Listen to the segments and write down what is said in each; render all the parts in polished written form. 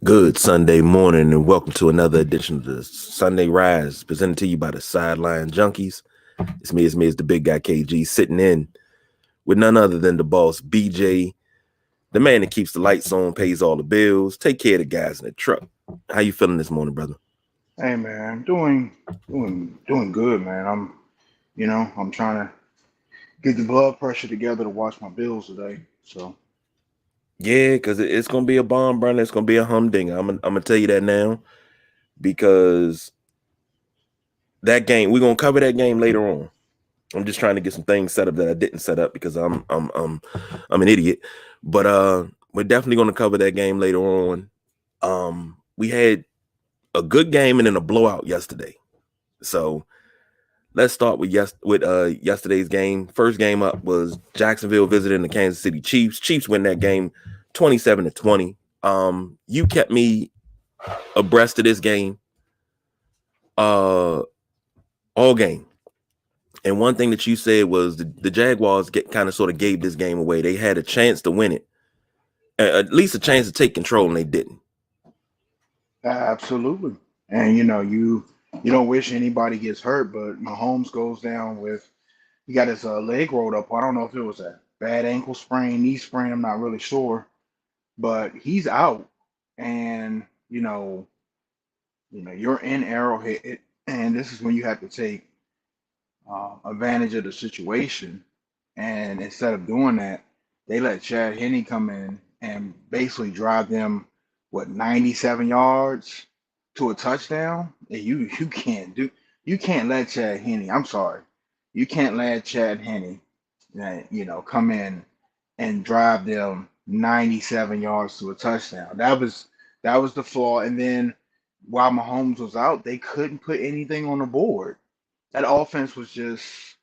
Good Sunday morning, and welcome to another edition of the Sunday Rise, presented to you by the Sideline Junkies. It's the big guy KG, sitting in with none other than the boss BJ, the man that keeps the lights on, pays all the bills, take care of the guys in the truck. How you feeling this morning, brother? Hey man, doing good, man. I'm trying to get the blood pressure together to watch my bills today. So Yeah, because it's gonna be a bomb burner. It's gonna be a humdinger. I'm gonna tell you that now because that game we're gonna cover that game later on. I'm just trying to get some things set up that I didn't set up because I'm an idiot. But we're definitely going to cover that game later on. We had a good game and then a blowout yesterday. So let's start with yesterday's game. First game up was Jacksonville visiting the Kansas City Chiefs. Chiefs win that game 27-20. You kept me abreast of this game uh all game. And one thing that you said was the Jaguars kind of sort of gave this game away. They had a chance to win it, at least a chance to take control, and they didn't. absolutely. And you don't wish anybody gets hurt, but Mahomes goes down with he got his leg rolled up. I don't know if it was a bad ankle sprain, knee sprain. I'm not really sure, but he's out. And you're in Arrowhead, and this is when you have to take advantage of the situation. And instead of doing that, they let Chad Henne come in and basically drive them 97 yards to a touchdown. And you can't let Chad Henne. I'm sorry, you can't let Chad Henne, come in and drive them 97 yards to a touchdown. That was the flaw. And then while Mahomes was out, they couldn't put anything on the board. That offense was just,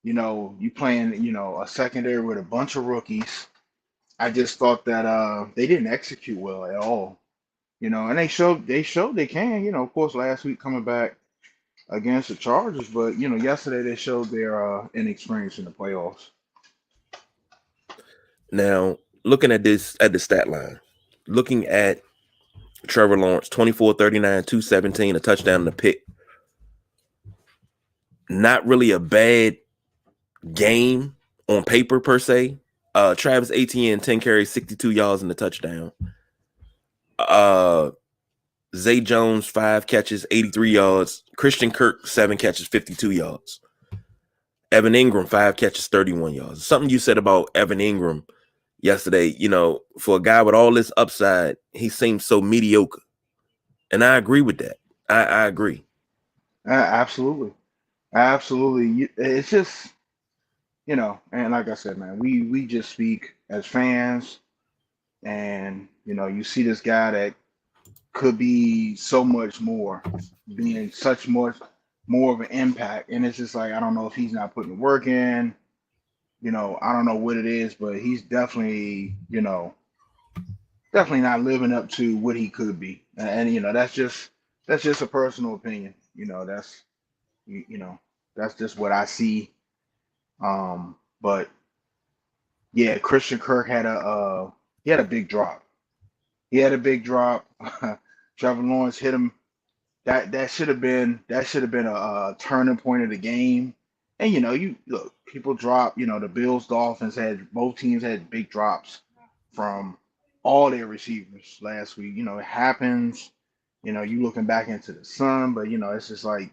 you playing, a secondary with a bunch of rookies. I just thought that they didn't execute well at all. And they showed they can, of course last week coming back against the Chargers, but yesterday they showed their inexperience in the playoffs. Now, looking at the stat line, looking at Trevor Lawrence, 24, 39, 217, a touchdown and a pick. Not really a bad game on paper per se. Travis Etienne, 10 carries, 62 yards and a touchdown. Uh Zay Jones, 5 catches, 83 yards. Christian Kirk, 7 catches, 52 yards. Evan Ingram, 5 catches, 31 yards. Something you said about Evan Ingram yesterday, for a guy with all this upside, he seems so mediocre. And I agree with that. I agree. Absolutely, absolutely. It's just, and like I said, man, we just speak as fans, and you see this guy that could be so much more, being such much more of an impact. And it's just like I don't know if he's not putting the work in. I don't know what it is, but he's definitely not living up to what he could be. And that's just a personal opinion. You know that's just what I see. But yeah, Christian Kirk had a big drop. He had a big drop. Trevor Lawrence hit him. That should have been a turning point of the game. And you look, people drop. The Bills, Dolphins had both teams had big drops from all their receivers last week. It happens. You looking back into the sun, but it's just like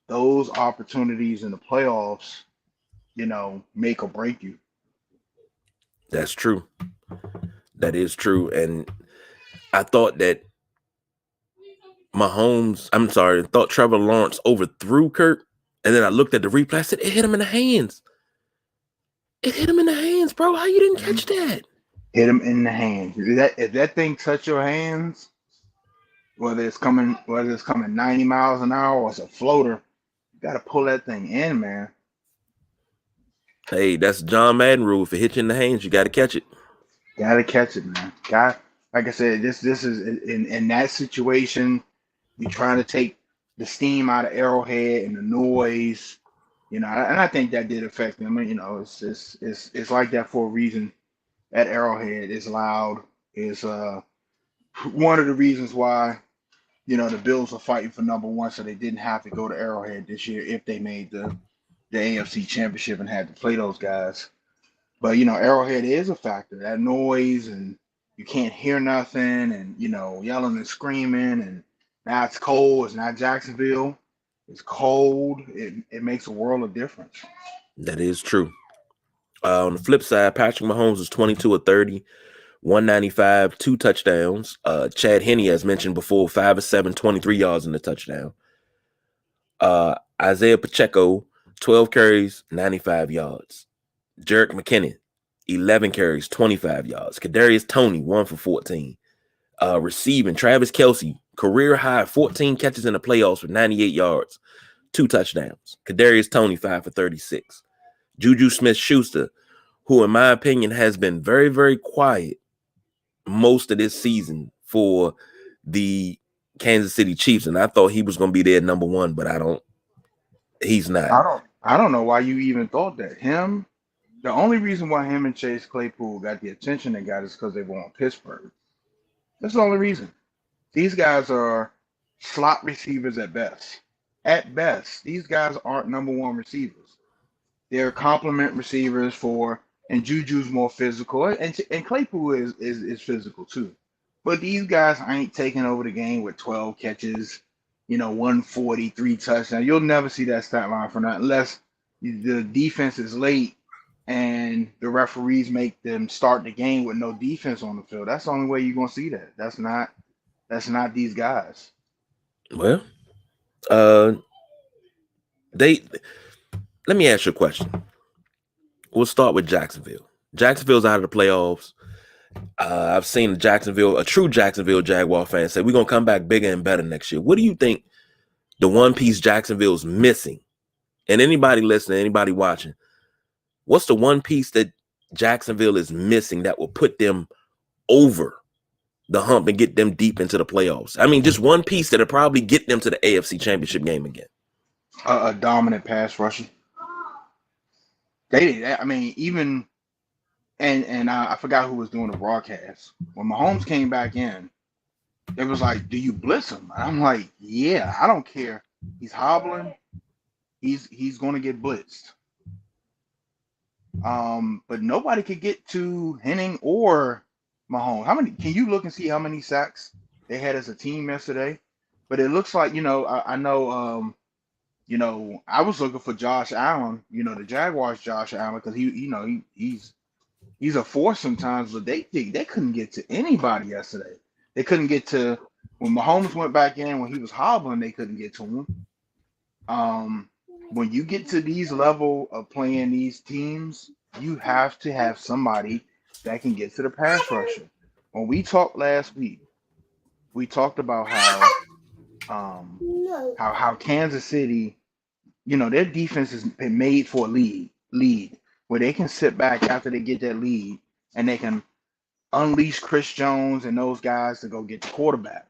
those opportunities in the playoffs. Make or break you. That's true. That is true. And I thought that I thought Trevor Lawrence overthrew Kirk. And then I looked at the replay. I said, it hit him in the hands. It hit him in the hands, bro. How you didn't catch that? Hit him in the hands. If that thing touch your hands, whether it's coming 90 miles an hour or it's a floater, you got to pull that thing in, man. Hey, that's John Madden rule. If it hits you in the hands, you got to catch it. Got to catch it, man. Got Like I said, this is in that situation. You trying to take the steam out of Arrowhead and the noise, and I think that did affect them. It's like that for a reason. At Arrowhead, it's loud. It's one of the reasons why the Bills are fighting for number one, so they didn't have to go to Arrowhead this year if they made the AFC Championship and had to play those guys. But Arrowhead is a factor. That noise and you can't hear nothing, and yelling and screaming, and now it's cold. It's not Jacksonville. It's cold. It makes a world of difference. That is true. On the flip side, Patrick Mahomes was 22 of 30, 195, 2 touchdowns. Chad Henne, as mentioned before, 5 of 7, 23 yards in the touchdown. Isaiah Pacheco, 12 carries, 95 yards. Jerick McKinnon, 11 carries, 25 yards. Kadarius Toney, 1 for 14. Receiving, Travis Kelce, career high, 14 catches in the playoffs with 98 yards, 2 touchdowns. Kadarius Toney, 5 for 36. Juju Smith-Schuster, who in my opinion has been very, very quiet most of this season for the Kansas City Chiefs, and I thought he was going to be there number one, but he's not. I don't know why you even thought that. The only reason why him and Chase Claypool got the attention they got is because they were on Pittsburgh. That's the only reason. These guys are slot receivers at best. At best, these guys aren't number one receivers. They're complement receivers and Juju's more physical, and Claypool is physical too. But these guys ain't taking over the game with 12 catches, 143 touchdowns. You'll never see that stat line for that unless the defense is late and the referees make them start the game with no defense on the field. That's the only way you're gonna see that. That's not these guys. Well, let me ask you a question. We'll start with Jacksonville. Jacksonville's out of the playoffs. I've seen a true Jacksonville Jaguar fan say we're gonna come back bigger and better next year. What do you think the one piece Jacksonville's missing? And anybody listening, anybody watching, what's the one piece that Jacksonville is missing that will put them over the hump and get them deep into the playoffs? I mean, just one piece that'll probably get them to the AFC Championship game again. A dominant pass rusher. Even I forgot who was doing the broadcast. When Mahomes came back in, it was like, do you blitz him? And I'm like, yeah, I don't care. He's hobbling. He's going to get blitzed. But nobody could get to Henning or Mahomes. Can you look and see how many sacks they had as a team yesterday? But it looks like, I know, I was looking for Josh Allen, the Jaguars Josh Allen, because he's a force sometimes, but they couldn't get to anybody yesterday. They couldn't get to when Mahomes went back in, when he was hobbling, they couldn't get to him. When you get to these level of playing these teams, you have to have somebody that can get to the pass rusher. When we talked last week, we talked about how Kansas City, their defense is made for a lead where they can sit back after they get that lead and they can unleash Chris Jones and those guys to go get the quarterback.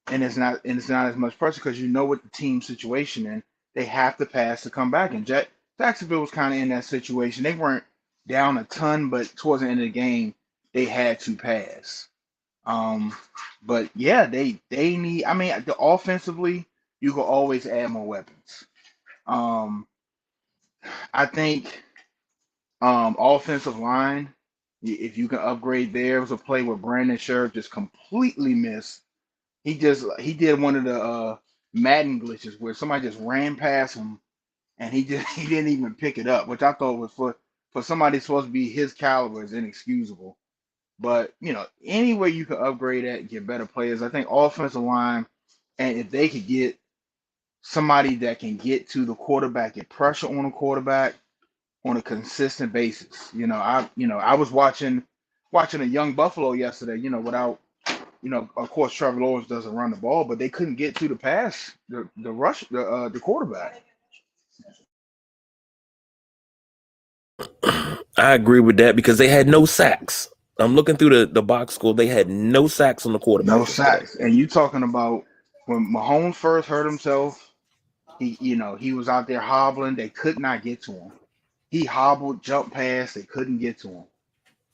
And it's not as much pressure because what the team situation in. They have to pass to come back. And Jacksonville was kind of in that situation. They weren't down a ton, but towards the end of the game, they had to pass. But yeah, they need. Offensively, you can always add more weapons. I think offensive line, if you can upgrade there, was a play where Brandon Scherff just completely missed. He did one of the Madden glitches where somebody just ran past him and he didn't even pick it up, which I thought was for somebody supposed to be his caliber is inexcusable. But any way you can upgrade that and get better players, I think offensive line, and if they could get somebody that can get to the quarterback, get pressure on the quarterback on a consistent basis. I was watching a young Buffalo yesterday, without of course, Trevor Lawrence doesn't run the ball, but they couldn't get to the pass, the rush, the quarterback. I agree with that because they had no sacks. I'm looking through the box score. They had no sacks on the quarterback. No sacks. And you talking about when Mahomes first hurt himself, he was out there hobbling. They could not get to him. He hobbled, jumped past. They couldn't get to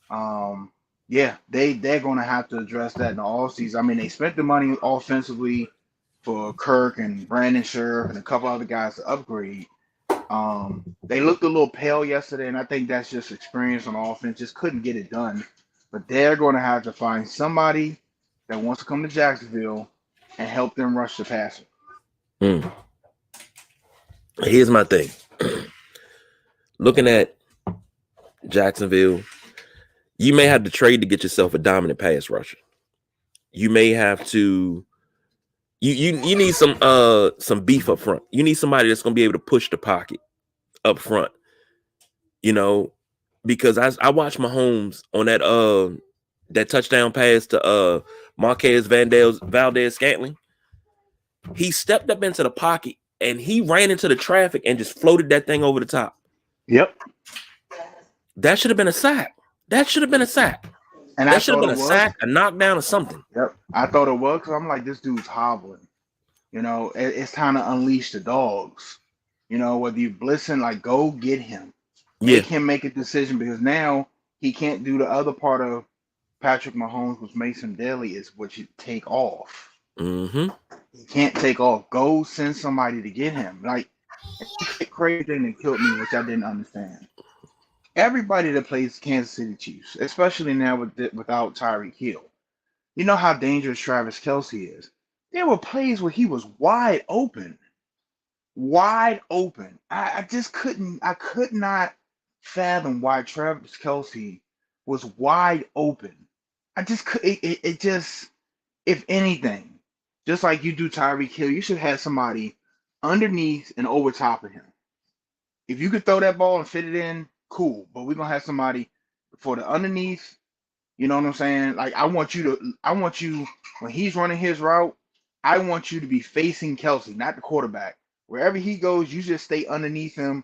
him. Yeah, they're going to have to address that in the offseason. I mean, they spent the money offensively for Kirk and Brandon Scherf and a couple other guys to upgrade. They looked a little pale yesterday, and I think that's just experience on offense. Just couldn't get it done. But they're going to have to find somebody that wants to come to Jacksonville and help them rush the passer. Mm. Here's my thing. Looking at Jacksonville, you may have to trade to get yourself a dominant pass rusher. You may have to. You need some beef up front. You need somebody that's going to be able to push the pocket up front. You know, because I watched Mahomes on that touchdown pass to Marquez Valdez Scantling. He stepped up into the pocket and he ran into the traffic and just floated that thing over the top. Yep. That should have been a sack. That should have been a sack. And that should have been a sack, a knockdown, or something. Yep. I thought it was because I'm like, this dude's hobbling. You know, it's time to unleash the dogs. You know, whether you blitzing, like, go get him. Make him make a decision, because now he can't do the other part of Patrick Mahomes, which makes him deadly, is what you take off. Mm-hmm. He can't take off. Go send somebody to get him. Like, the crazy thing that killed me, which I didn't understand. Everybody that plays Kansas City Chiefs, especially now without Tyreek Hill, you know how dangerous Travis Kelce is. There were plays where he was wide open. Wide open. I just I could not fathom why Travis Kelce was wide open. I just could. It just, if anything, just like you do Tyreek Hill, you should have somebody underneath and over top of him. If you could throw that ball and fit it in, cool. But we're gonna have somebody for the underneath. You know what I'm saying? Like, I want you when he's running his route, I want you to be facing Kelce, not the quarterback. Wherever he goes, you just stay underneath him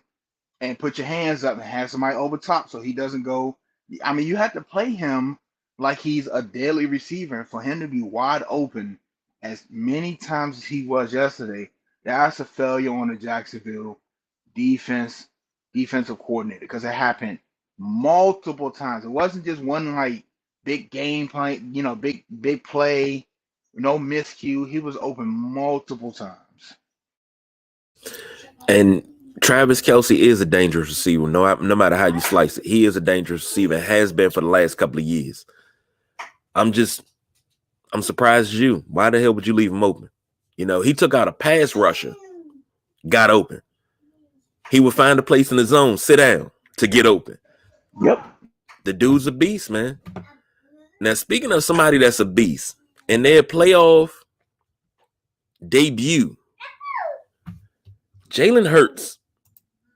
and put your hands up and have somebody over top so he doesn't go. I mean, you have to play him like he's a deadly receiver. And for him to be wide open as many times as he was yesterday, that's a failure on the Jacksonville defensive coordinator, because it happened multiple times. It wasn't just one, like, big game plan, big play, no miscue. He was open multiple times. And Travis Kelce is a dangerous receiver. No matter how you slice it, he is a dangerous receiver. Has been for the last couple of years. I'm surprised at you. Why the hell would you leave him open? You know, he took out a pass rusher, got open. He would find a place in the zone, sit down to get open. Yep. The dude's a beast, man. Now, speaking of somebody that's a beast, in their playoff debut, Jalen Hurts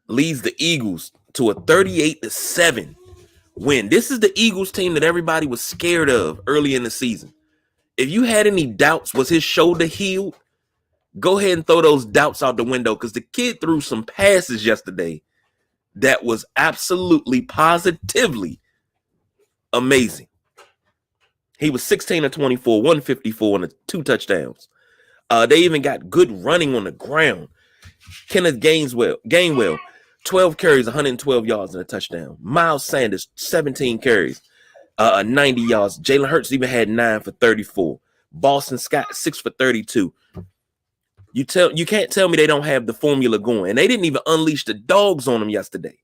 leads the Eagles to a 38-7 win. This is the Eagles team that everybody was scared of early in the season. If you had any doubts, was his shoulder healed? Go ahead and throw those doubts out the window, because the kid threw some passes yesterday that was absolutely, positively amazing. He was 16 of 24, 154, and 2 touchdowns. They even got good running on the ground. Kenneth Gainwell, 12 carries, 112 yards, and a touchdown. Miles Sanders, 17 carries, 90 yards. Jalen Hurts even had 9 for 34. Boston Scott, 6 for 32. You can't tell me they don't have the formula going. And they didn't even unleash the dogs on them yesterday.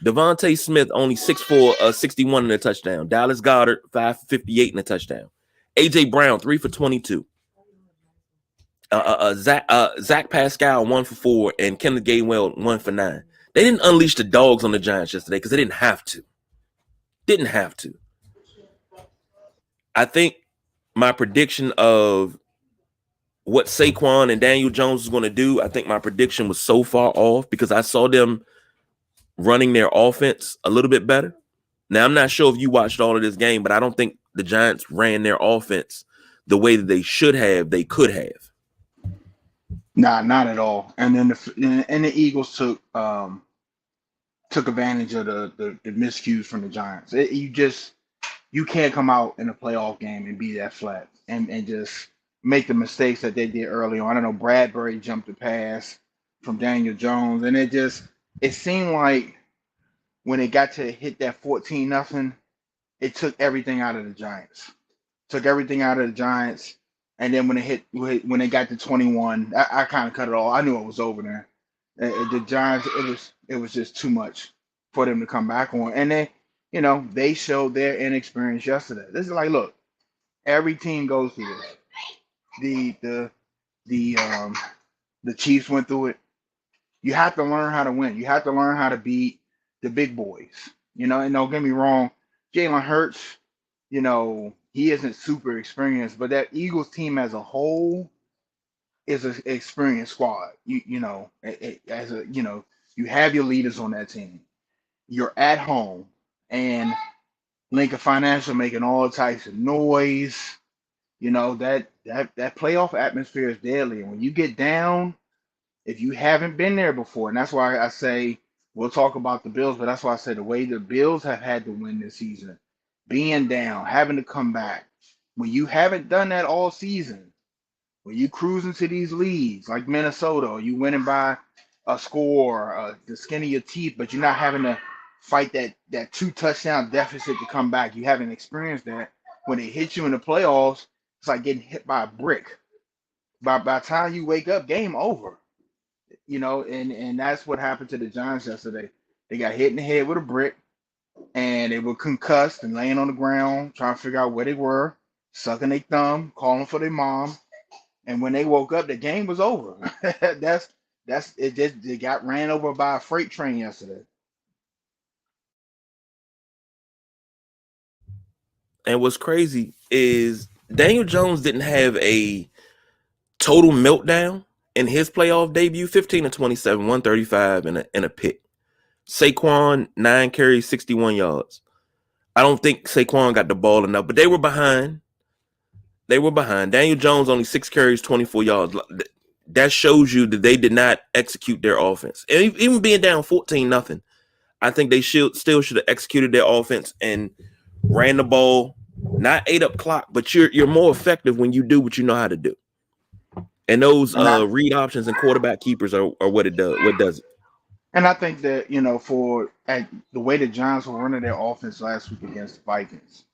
Devontae Smith, only 6 for 61 and a touchdown. Dallas Goedert, 5 for 58 and a touchdown. A.J. Brown, 3 for 22. Zach Pascal, 1 for 4, and Kenneth Gainwell, 1 for 9. They didn't unleash the dogs on the Giants yesterday because they didn't have to. Didn't have to. I think my prediction of what Saquon and Daniel Jones was going to do, I think my prediction was so far off because I saw them running their offense a little bit better. Now, I'm not sure if you watched all of this game, but I don't think the Giants ran their offense the way that they should have, they could have. Nah, not at all. And then the Eagles took advantage of the miscues from the Giants. You can't come out in a playoff game and be that flat and just make the mistakes that they did early on. I don't know, Bradbury jumped the pass from Daniel Jones, and it seemed like when it got to hit that 14-0, it took everything out of the Giants. Took everything out of the Giants. And then when it got to 21, I kind of cut it all. I knew it was over there. The Giants, it was just too much for them to come back on. And they showed their inexperience yesterday. This is like, look, every team goes through this. The Chiefs went through it. You have to learn how to win. You have to learn how to beat the big boys. And don't get me wrong, Jalen Hurts, he isn't super experienced, but that Eagles team as a whole is an experienced squad. You have your leaders on that team. You're at home, and Lincoln Financial making all types of noise. That playoff atmosphere is deadly, and when you get down, if you haven't been there before, and that's why I say we'll talk about the Bills, but that's why I say the way the Bills have had to win this season, being down, having to come back. When you haven't done that all season, when you cruise into these leagues like Minnesota, or you winning by a score, the skin of your teeth, but you're not having to fight that 2 touchdown deficit to come back. You haven't experienced that. When it hits you in the playoffs, it's like getting hit by a brick. By the time you wake up, game over. And that's what happened to the Giants yesterday. They got hit in the head with a brick, and they were concussed and laying on the ground, trying to figure out where they were, sucking their thumb, calling for their mom. And when they woke up, the game was over. that's it. Just they got ran over by a freight train yesterday. And what's crazy is Daniel Jones didn't have a total meltdown in his playoff debut. 15 of 27, 135 and a pick. Saquon 9 carries, 61 yards. I don't think Saquon got the ball enough, but they were behind. Daniel Jones only 6 carries, 24 yards. That shows you that they did not execute their offense. And even being down 14-0, I think they still should have executed their offense and ran the ball, not ate up clock, but you're more effective when you do what you know how to do. And those read options and quarterback keepers are what it does. What does it? And I think that for the way the Giants were running their offense last week against the Vikings,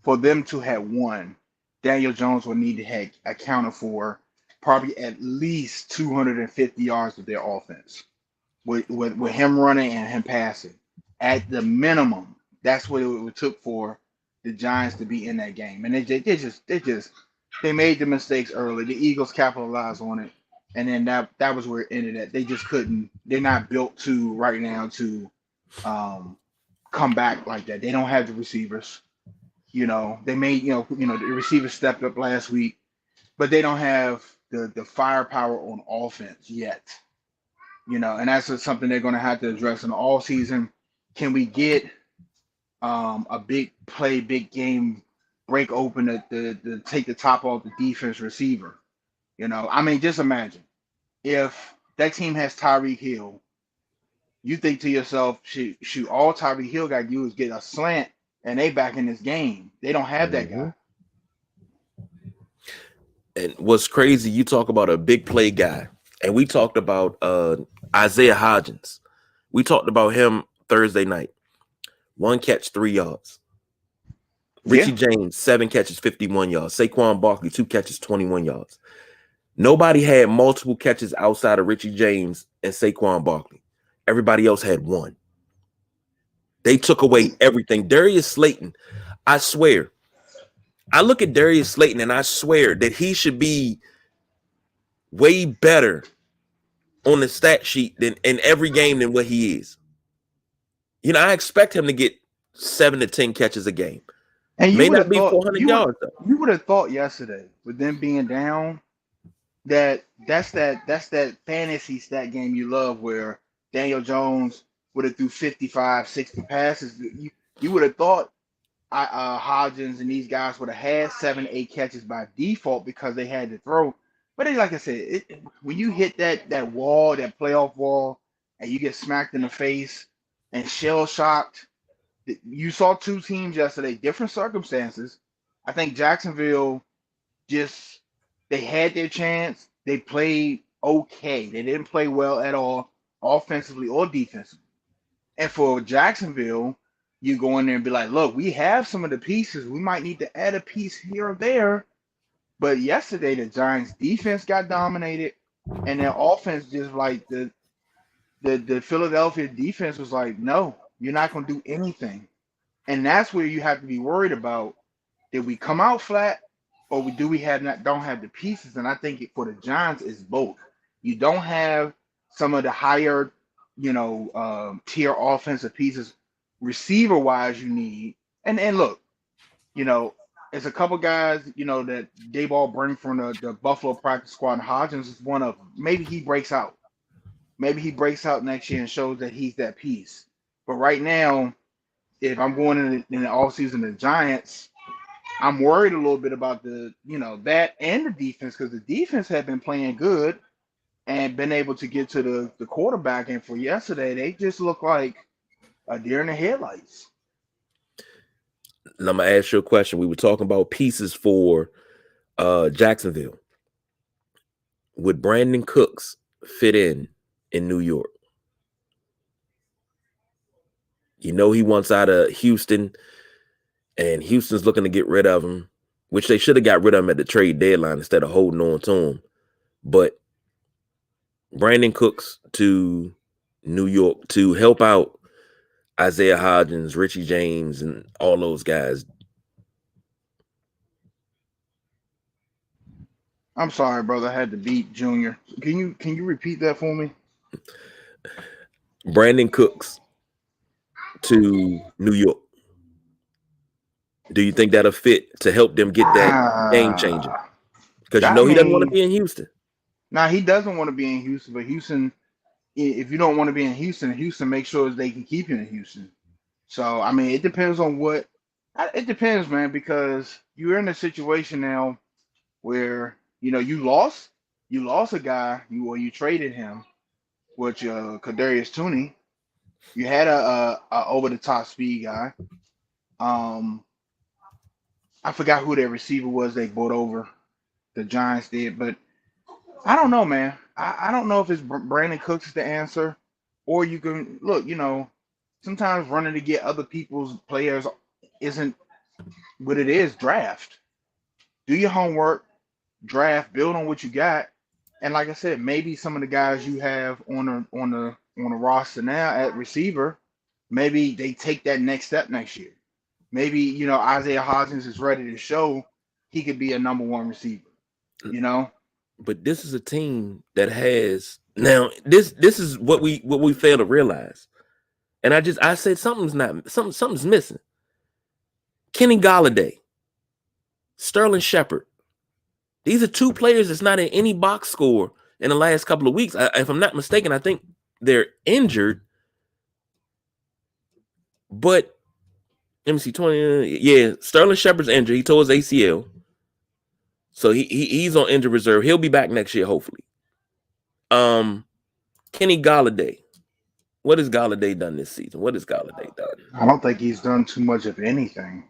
for them to have won, Daniel Jones would need to have accounted for probably at least 250 yards of their offense with him running and him passing. At the minimum, that's what it took for the Giants to be in that game. And they made the mistakes early. The Eagles capitalized on it, and then that was where it ended at. They just couldn't. They're not built to right now to come back like that. They don't have the receivers. They made the receivers stepped up last week, but they don't have the firepower on offense yet. And that's just something they're going to have to address in the all season. Can we get a big play, big game break open to take the top off the defense receiver? Just imagine if that team has Tyreek Hill. You think to yourself, shoot, all Tyreek Hill got to do is get a slant, and they back in this game. They don't have that guy. And what's crazy, you talk about a big play guy, and we talked about Isaiah Hodgins. We talked about him Thursday night. 1 catch, 3 yards. Richie James, 7 catches, 51 yards. Saquon Barkley, 2 catches, 21 yards. Nobody had multiple catches outside of Richie James and Saquon Barkley. Everybody else had 1. They took away everything. Darius Slayton, I swear, I look at Darius Slayton and I swear that he should be way better on the stat sheet than in every game than what he is. I expect him to get 7 to 10 catches a game. And may not be 400 yards though. You would have thought yesterday, with them being down, that's that fantasy stat game you love where Daniel Jones would have threw 55, 60 passes. You would have thought Hodgins and these guys would have had 7, 8 catches by default because they had to throw. But like I said, when you hit that wall, that playoff wall, and you get smacked in the face and shell shocked, you saw 2 teams yesterday, different circumstances. I think Jacksonville they had their chance. They played okay. They didn't play well at all, offensively or defensively. And for Jacksonville, you go in there and be like, look, we have some of the pieces. We might need to add a piece here or there. But yesterday, the Giants' defense got dominated, and their offense just like the Philadelphia defense was like, no, you're not going to do anything. And that's where you have to be worried about, did we come out flat, or do we have not don't have the pieces? And I think for the Giants, it's both. You don't have some of the higher, tier offensive pieces, receiver wise. You need, and look, there's a couple guys, that Dayball bring from the Buffalo practice squad. And Hodgins is one of them. Maybe he breaks out. Maybe he breaks out next year and shows that he's that piece. But right now, if I'm going in the offseason, the Giants, I'm worried a little bit about that and the defense, because the defense had been playing good and been able to get to the quarterback. And for yesterday, they just look like a deer in the headlights. And I'm gonna ask you a question. We were talking about pieces for Jacksonville. Would Brandon Cooks fit in New York? He wants out of Houston, and Houston's looking to get rid of him, which they should have got rid of him at the trade deadline instead of holding on to him. But Brandon Cooks to New York to help out Isaiah Hodgins, Richie James, and all those guys. I'm sorry, brother. I had to beat Junior. Can you repeat that for me? Brandon Cooks to New York. Do you think that'll fit to help them get that game changer? Because he doesn't want to be in Houston. Nah, he doesn't want to be in Houston. But Houston, if you don't want to be in Houston make sure they can keep you in Houston. So, I mean, it depends on what. It depends, man, because you're in a situation now where, you lost a guy, you traded him, which Kadarius Toney. You had a over the top speed guy. I forgot who their receiver was they brought over. The Giants did, but I don't know, man. I don't know if it's Brandon Cooks is the answer, or you can look. Sometimes running to get other people's players isn't what it is. Draft, do your homework, draft, build on what you got, and like I said, maybe some of the guys you have on the roster now at receiver, maybe they take that next step next year. Maybe Isaiah Hodgins is ready to show he could be a number one receiver. But this is a team that has now. This is what we fail to realize, and I said something's missing. Kenny Golladay, Sterling Shepard. These are two players that's not in any box score in the last couple of weeks. If I'm not mistaken, I think they're injured. But let me see, 20. Yeah, Sterling Shepard's injured. He tore his ACL. So he's on injured reserve. He'll be back next year, hopefully. Kenny Golladay. What has Golladay done this season? What has Golladay done? I don't think he's done too much of anything.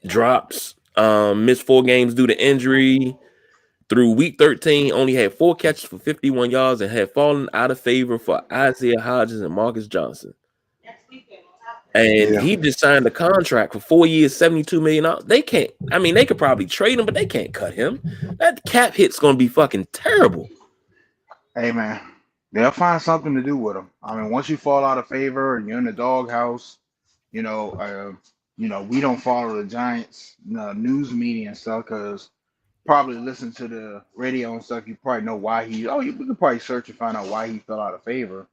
Drops. Missed 4 games due to injury. Through week 13, only had 4 catches for 51 yards and had fallen out of favor for Isaiah Hodgins and Marcus Johnson. And he just signed a contract for 4 years, $72 million. They can't. I mean, they could probably trade him, but they can't cut him. That cap hit's going to be fucking terrible. Hey, man, they'll find something to do with him. I mean, once you fall out of favor and you're in the doghouse, we don't follow the Giants news media and stuff because probably listen to the radio and stuff. You probably know why we could probably search and find out why he fell out of favor.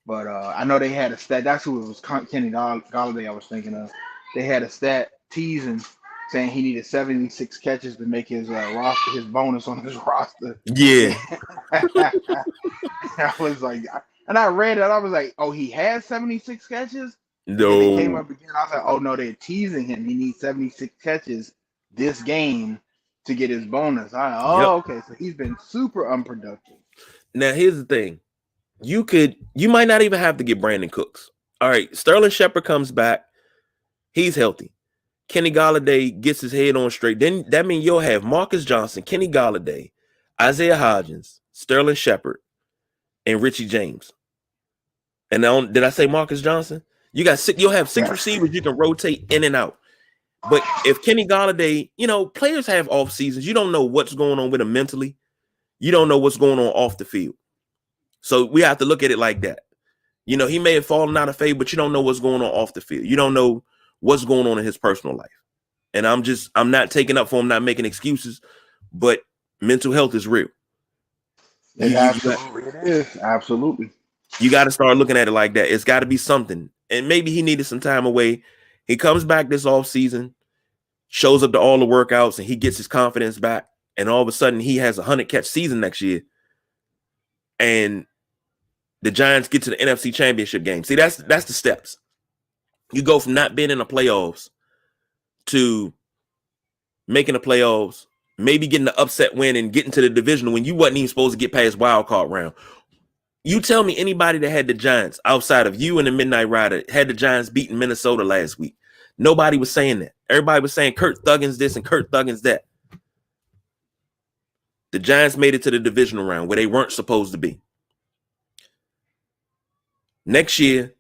But I know they had a stat. That's who it was. Kenny Golladay I was thinking of. They had a stat teasing saying he needed 76 catches to make his roster, his bonus on his roster. Yeah. I was like, and I read it. I was like, oh, he has 76 catches? No. And it came up again. I was like, oh, no, they're teasing him. He needs 76 catches this game to get his bonus. Okay. So he's been super unproductive. Now, here's the thing. You might not even have to get Brandon Cooks. All right, Sterling Shepard comes back. He's healthy. Kenny Golladay gets his head on straight. Then that means you'll have Marcus Johnson, Kenny Golladay, Isaiah Hodgins, Sterling Shepard, and Richie James. And now, did I say Marcus Johnson? You'll have six Yeah. receivers you can rotate in and out. But if Kenny Golladay, players have off seasons. You don't know what's going on with him mentally. You don't know what's going on off the field. So we have to look at it like that. He may have fallen out of favor, but you don't know what's going on off the field. You don't know what's going on in his personal life. And I'm not taking up for him, not making excuses, but mental health is real. Absolutely, it is. Absolutely. You got to start looking at it like that. It's got to be something. And maybe he needed some time away. He comes back this offseason, shows up to all the workouts, and he gets his confidence back. And all of a sudden, he has a 100-catch season next year. And the Giants get to the NFC Championship game. See, that's the steps. You go from not being in the playoffs to making the playoffs, maybe getting the upset win and getting to the division when you wasn't even supposed to get past wild card round. You tell me anybody that had the Giants outside of you and the Midnight Rider had the Giants beating Minnesota last week. Nobody was saying that. Everybody was saying Kurt Thuggins this and Kurt Thuggins that. The Giants made it to the divisional round where they weren't supposed to be. Next year,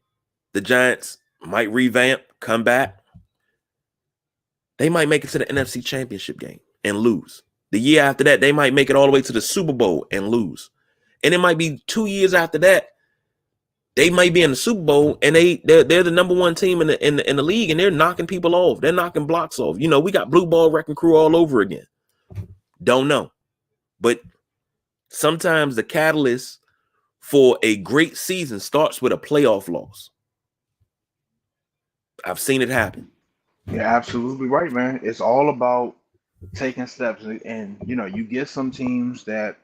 the Giants might revamp, come back. They might make it to the NFC Championship game and lose. The year after that, they might make it all the way to the Super Bowl and lose. And it might be 2 years after that, they might be in the Super Bowl and they're the number one team in the league, and they're knocking people off. They're knocking blocks off. We got blue ball wrecking crew all over again. Don't know. But sometimes the catalyst for a great season starts with a playoff loss. I've seen it happen. You're absolutely right, man. It's all about taking steps. And you get some teams that,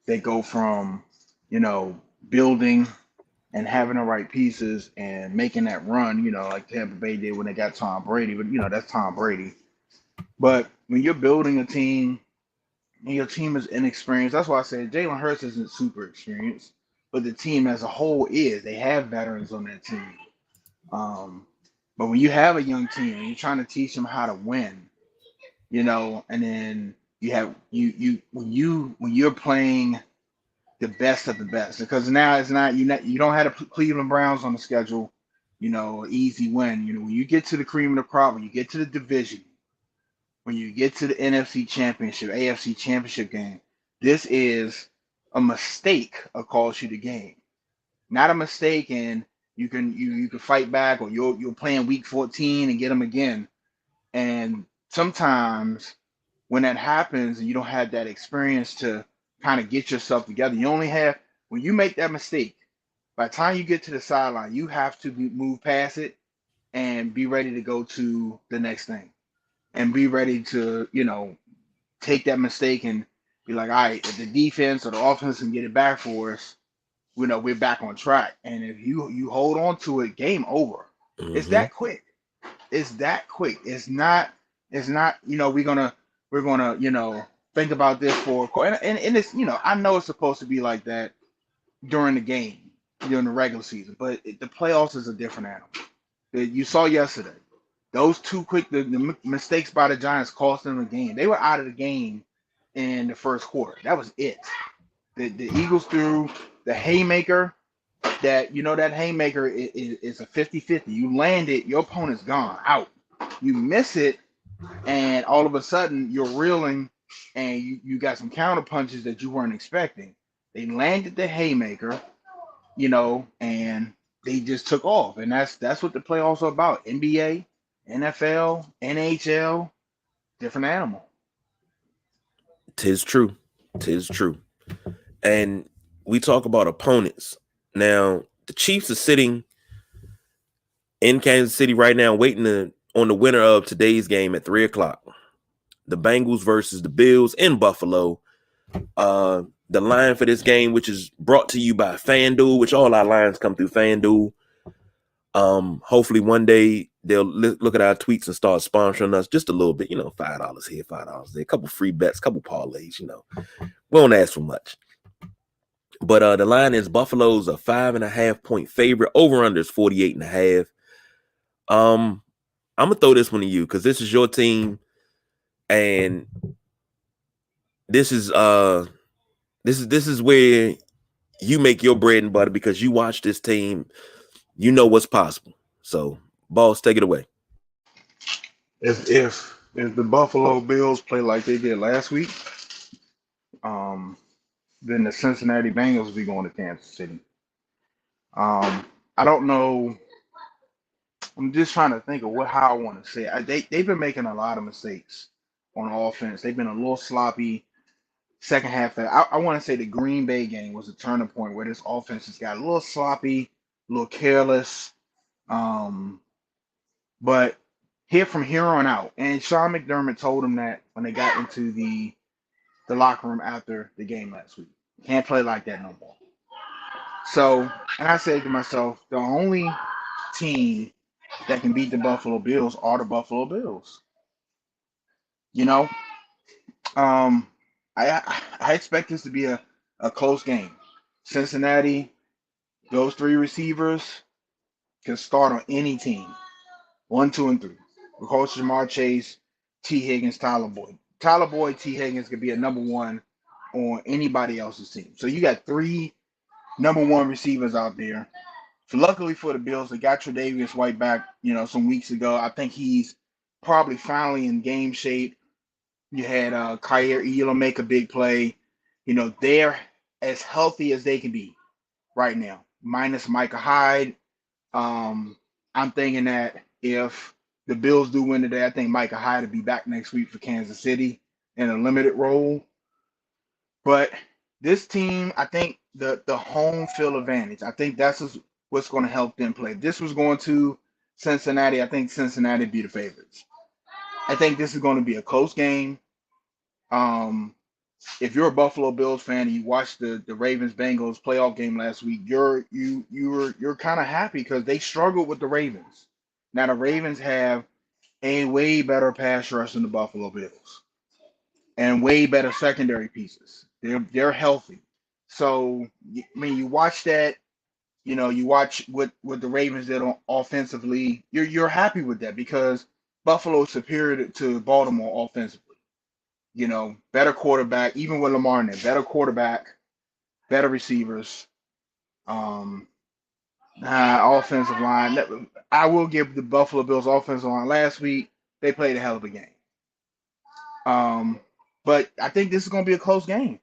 they go from, building and having the right pieces and making that run, like Tampa Bay did when they got Tom Brady. But, that's Tom Brady. But when you're building a team and your team is inexperienced, that's why I said Jalen Hurts isn't super experienced, but the team as a whole is. They have veterans on that team. But when you have a young team and you're trying to teach them how to win, and then you have when you're playing the best of the best, because now it's not you don't have the Cleveland Browns on the schedule, easy win. When you get to the cream of the crop, when you get to the division, when you get to the NFC Championship, AFC Championship game, this is a mistake cost you the game, not a mistake and you can fight back, or you'll play in week 14 and get them again. And sometimes when that happens and you don't have that experience to kind of get yourself together, you only have, when you make that mistake, by the time you get to the sideline, you have to move past it and be ready to go to the next thing and be ready to, take that mistake and be like, all right, if the defense or the offense can get it back for us, we're back on track. And if you hold on to it, game over. Mm-hmm. It's that quick. It's not, we're gonna, think about this for, and it's, I know it's supposed to be like that during the game, during the regular season, but the playoffs is a different animal. You saw yesterday, those two quick, the mistakes by the Giants cost them the game. They were out of the game in the first quarter. That was it. The Eagles threw the haymaker, that that haymaker is a 50-50. You land it, your opponent's gone out. You miss it, and all of a sudden you're reeling, and you got some counter punches that you weren't expecting. They landed the haymaker, and they just took off. And that's what the playoffs are about. NBA, NFL, NHL, different animal. Tis true. And we talk about opponents. Now, the Chiefs are sitting in Kansas City right now, waiting on the winner of today's game at 3:00. The Bengals versus the Bills in Buffalo. The line for this game, which is brought to you by FanDuel, which all our lines come through FanDuel. Hopefully one day they'll look at our tweets and start sponsoring us just a little bit, $5 here, $5 there, a couple free bets, couple parlays, we don't ask for much. But the line is Buffalo's a 5.5 point favorite. Over under is 48.5. I'm gonna throw this one to you because this is your team, and this is where you make your bread and butter, because you watch this team you know what's possible. So, boss, take it away. If the Buffalo Bills play like they did last week, um, then the Cincinnati Bengals will be going to Kansas City. I don't know. I'm just trying to think of how I want to say it. They've been making a lot of mistakes on offense. They've been a little sloppy. Second half, I want to say the Green Bay game was a turning point where this offense just got a little sloppy, a little careless. Um, but from here on out, and Sean McDermott told them that when they got into the locker room after the game last week, can't play like that no more. So, and I said to myself, the only team that can beat the Buffalo Bills are the Buffalo Bills. You know, um, I expect this to be a close game. Cincinnati, those three receivers can start on any team. 1, 2, and 3. With Coach Jamar Chase, T. Higgins, Tyler Boyd. Tyler Boyd, T. Higgins could be a number one on anybody else's team. So you got three number one receivers out there. So luckily for the Bills, they got Tre'Davious White back, some weeks ago. I think he's probably finally in game shape. You had Kyer Elam make a big play. They're as healthy as they can be right now, minus Micah Hyde. I'm thinking that if the Bills do win today, I think Micah Hyde will be back next week for Kansas City in a limited role. But this team, I think the home field advantage, I think that's what's going to help them play. If this was going to Cincinnati, I think Cincinnati would be the favorites. I think this is going to be a close game. If you're a Buffalo Bills fan and you watched the Ravens Bengals playoff game last week, you're kind of happy because they struggled with the Ravens. Now the Ravens have a way better pass rush than the Buffalo Bills and way better secondary pieces. They're healthy. So you watch that, you watch what the Ravens did offensively. You're happy with that because Buffalo's superior to Baltimore offensively. Better quarterback, even with Lamar in there, better quarterback, better receivers, offensive line. I will give the Buffalo Bills offensive line last week. They played a hell of a game. But I think this is going to be a close game.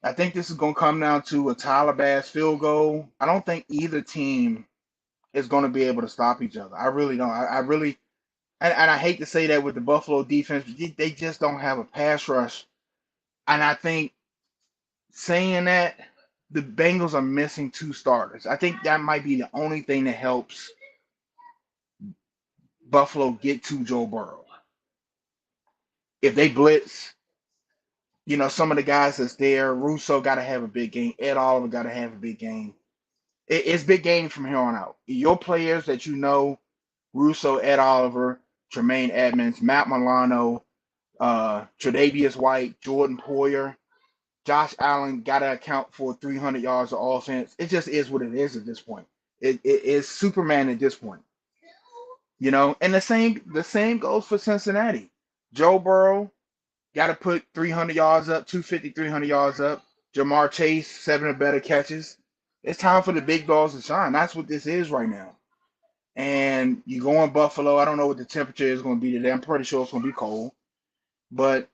I think this is going to come down to a Tyler Bass field goal. I don't think either team is going to be able to stop each other. I really don't. I really, and I hate to say that with the Buffalo defense, they just don't have a pass rush. And I think saying that, the Bengals are missing two starters. I think that might be the only thing that helps Buffalo get to Joe Burrow. If they blitz, some of the guys that's there, Russo got to have a big game. Ed Oliver got to have a big game. It's big game from here on out. Your players that Russo, Ed Oliver, Tremaine Edmonds, Matt Milano, Tre'Davious White, Jordan Poyer, Josh Allen got to account for 300 yards of offense. It just is what it is at this point. It is Superman at this point. And the same goes for Cincinnati. Joe Burrow got to put 300 yards up, 250, 300 yards up. Jamar Chase, 7 or better catches. It's time for the big dogs to shine. That's what this is right now. And you go in Buffalo. I don't know what the temperature is going to be today. I'm pretty sure it's going to be cold. But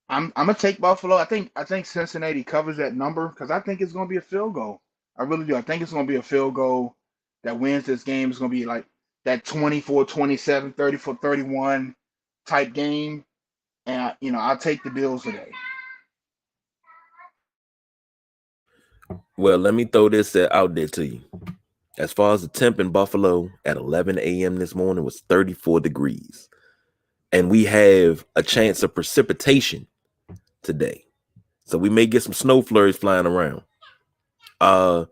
I'm gonna take Buffalo. I think Cincinnati covers that number because I think it's gonna be a field goal. I really do. I think it's gonna be a field goal that wins this game. It's gonna be like that 24-27, 34-31 type game. And I'll take the Bills today. Well, let me throw this out there to you. As far as the temp in Buffalo at 11 a.m. this morning was 34 degrees. And we have a chance of precipitation today. So we may get some snow flurries flying around. I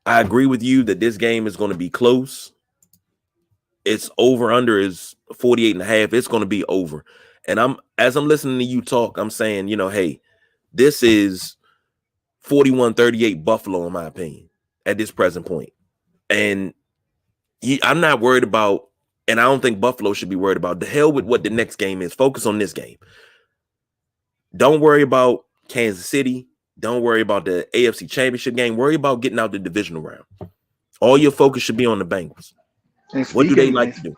agree with you that this game is going to be close. It's over under is 48 and a half. It's going to be over. And as I'm listening to you talk, I'm saying, hey, this is 41-38 Buffalo, in my opinion, at this present point. And I'm not worried about, and I don't think Buffalo should be worried about, the hell with what the next game is. Focus on this game. Don't worry about Kansas City. Don't worry about the AFC Championship game. Worry about getting out the divisional round. All your focus should be on the Bengals. And What do they speaking like to do?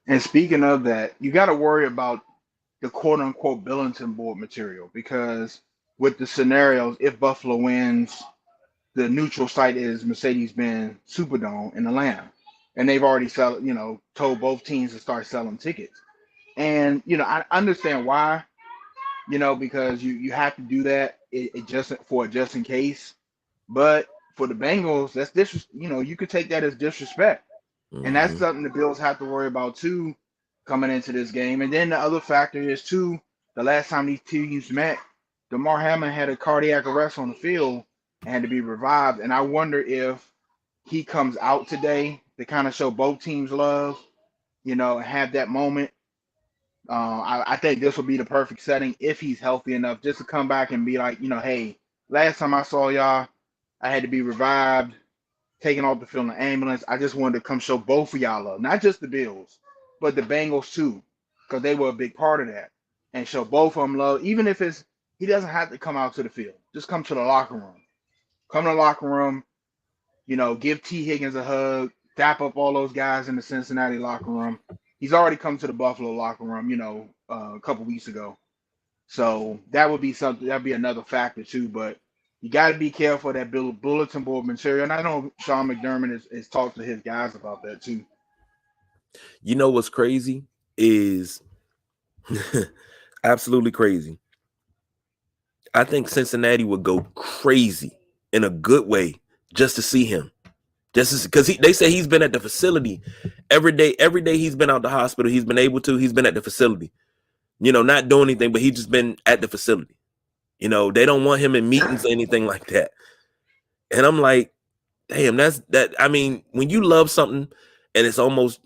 and speaking of that, you got to worry about the quote unquote Billington board material because with the scenarios, if Buffalo wins, the neutral site is Mercedes-Benz Superdome in Atlanta, and they've already told both teams to start selling tickets. And I understand why, because you have to do that. It just in case. But for the Bengals, that's you could take that as disrespect, and that's Mm-hmm. something the Bills have to worry about too coming into this game. And then the other factor is too, the last time these teams met, DeMar Hamlin had a cardiac arrest on the field and had to be revived. And I wonder if he comes out today to kind of show both teams love, and have that moment. I think this will be the perfect setting if he's healthy enough just to come back and be like, hey, last time I saw y'all, I had to be revived, taken off the field in the ambulance. I just wanted to come show both of y'all love, not just the Bills, but the Bengals too, because they were a big part of that, and show both of them love. Even if he doesn't have to come out to the field, just come to the locker room. Come to the locker room, give T. Higgins a hug, dap up all those guys in the Cincinnati locker room. He's already come to the Buffalo locker room, a couple weeks ago. So that would be something. That'd be another factor too. But you got to be careful of that bulletin board material. And I know Sean McDermott has talked to his guys about that too. You know what's crazy is absolutely crazy. I think Cincinnati would go crazy in a good way just to see him. Just because they say he's been at the facility every day. Every day he's been out the hospital. He's been at the facility. Not doing anything, but he's just been at the facility. They don't want him in meetings or anything like that. And I'm like, damn, that's that. I mean, when you love something and it's almost,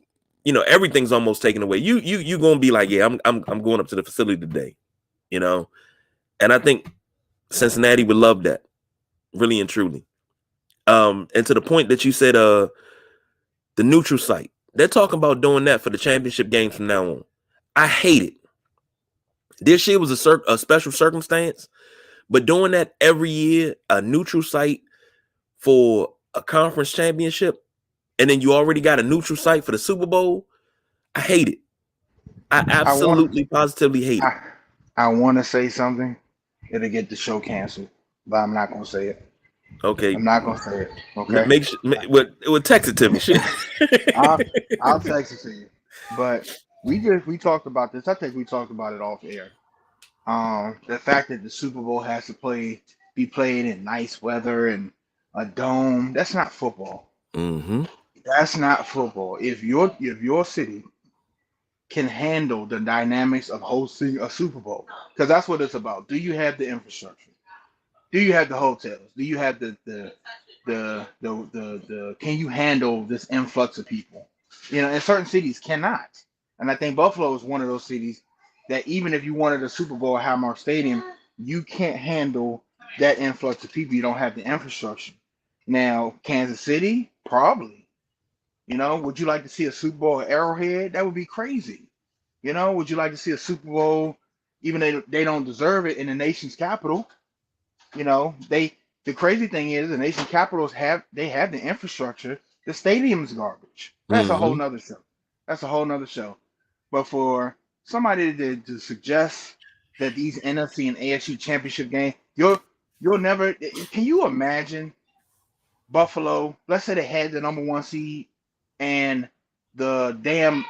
everything's almost taken away, you gonna be like, yeah, I'm going up to the facility today, And I think Cincinnati would love that, really and truly. And to the point that you said, the neutral site, they're talking about doing that for the championship games from now on. I hate it. This year was a special circumstance, but doing that every year, a neutral site for a conference championship, and then you already got a neutral site for the Super Bowl, I hate it. I absolutely, positively hate it. I want to say something. It'll get the show canceled, but I'm not gonna say it. Okay, I'm not gonna say it. Okay, make sure. Text it to me. Shit. I'll text it to you. But we talked about this. I think we talked about it off air. The fact that the Super Bowl has to be played in nice weather and a dome, that's not football. Mm-hmm. That's not football. If your city can handle the dynamics of hosting a Super Bowl, because that's what it's about. Do you have the infrastructure? Do you have the hotels? Do you have the can you handle this influx of people? And certain cities cannot. And I think Buffalo is one of those cities that even if you wanted a Super Bowl at Highmark Stadium, you can't handle that influx of people. You don't have the infrastructure. Now, Kansas City, probably. Would you like to see a Super Bowl at Arrowhead? That would be crazy. Would you like to see a Super Bowl, even though they don't deserve it, in the nation's capital? The crazy thing is the nation's capitals have the infrastructure. The stadium's garbage. That's a whole nother show. That's a whole nother show. But for somebody to suggest that these NFC and AFC championship games, you'll never. Can you imagine Buffalo? Let's say they had the number one seed, and the damn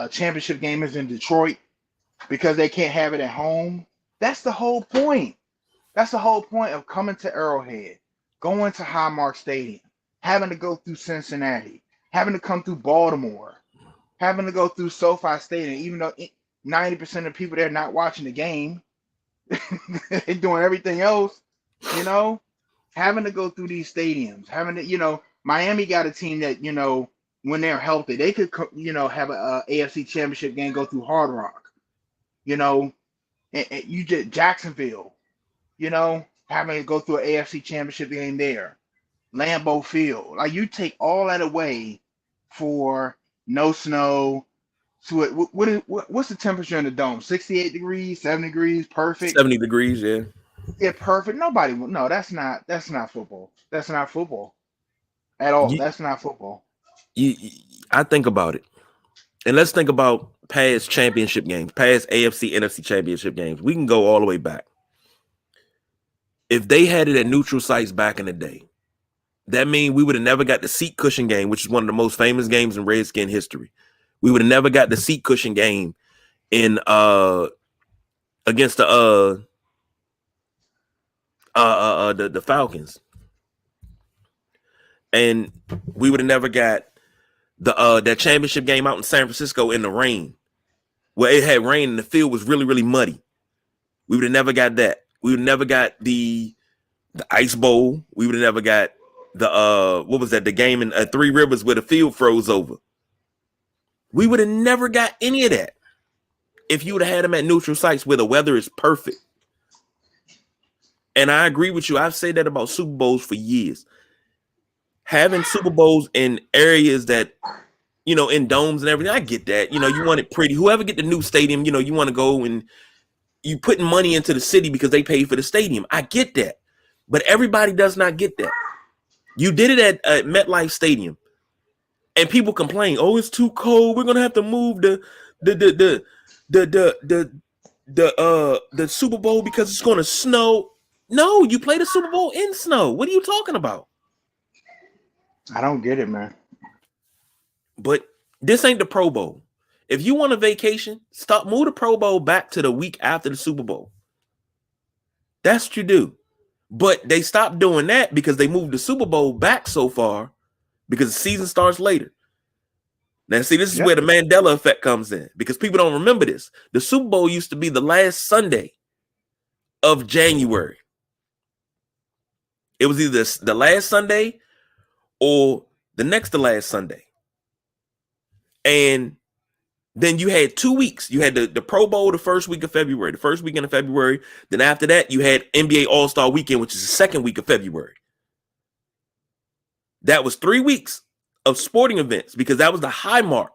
championship game is in Detroit because they can't have it at home. That's the whole point. That's the whole point of coming to Arrowhead, going to Highmark Stadium, having to go through Cincinnati, having to come through Baltimore, having to go through SoFi Stadium, even though 90% of people there are not watching the game, they're doing everything else, having to go through these stadiums, having to, Miami got a team that, when they're healthy, they could, have a AFC championship game go through Hard Rock, and you did Jacksonville, having to go through an AFC championship game there, Lambeau Field. Like, you take all that away for no snow. So what's the temperature in the dome? 68 degrees, 70 degrees, perfect. 70 degrees, yeah. Yeah, perfect. Nobody will. No, that's not football. That's not football. at all. You, That's not football. I think about it, and let's think about past championship games, past AFC, NFC championship games. We can go all the way back. If they had it at neutral sites back in the day, that means we would have never got the seat cushion game, which is one of the most famous games in Redskin history. We would have never got the seat cushion game in against the Falcons, and we would have never got the that championship game out in San Francisco in the rain, where it had rain and the field was really, really muddy. We would have never got that. We would have never got the Ice Bowl. We would have never got the what was that? The game in Three Rivers where the field froze over. We would have never got any of that if you would have had them at neutral sites where the weather is perfect. And I agree with you. I've said that about Super Bowls for years. Having Super Bowls in areas that, you know, in domes and everything, I get that. You know, you want it pretty. Whoever get the new stadium, you know, you want to go and you putting money into the city because they paid for the stadium. I get that. But everybody does not get that. You did it at MetLife Stadium. And people complain, oh, it's too cold. We're gonna have to move the Super Bowl because it's gonna snow. No, you play the Super Bowl in snow. What are you talking about? I don't get it, man. But this ain't the Pro Bowl. If you want a vacation, move the Pro Bowl back to the week after the Super Bowl. That's what you do. But they stopped doing that because they moved the Super Bowl back so far because the season starts later. Now, see, this is where the Mandela effect comes in because people don't remember this. The Super Bowl used to be the last Sunday of January. It was either the last Sunday or the next to last Sunday. And then you had 2 weeks. You had the Pro Bowl the first week of February, the first weekend of February. Then after that, you had NBA All-Star Weekend, which is the second week of February. That was 3 weeks of sporting events because that was the high mark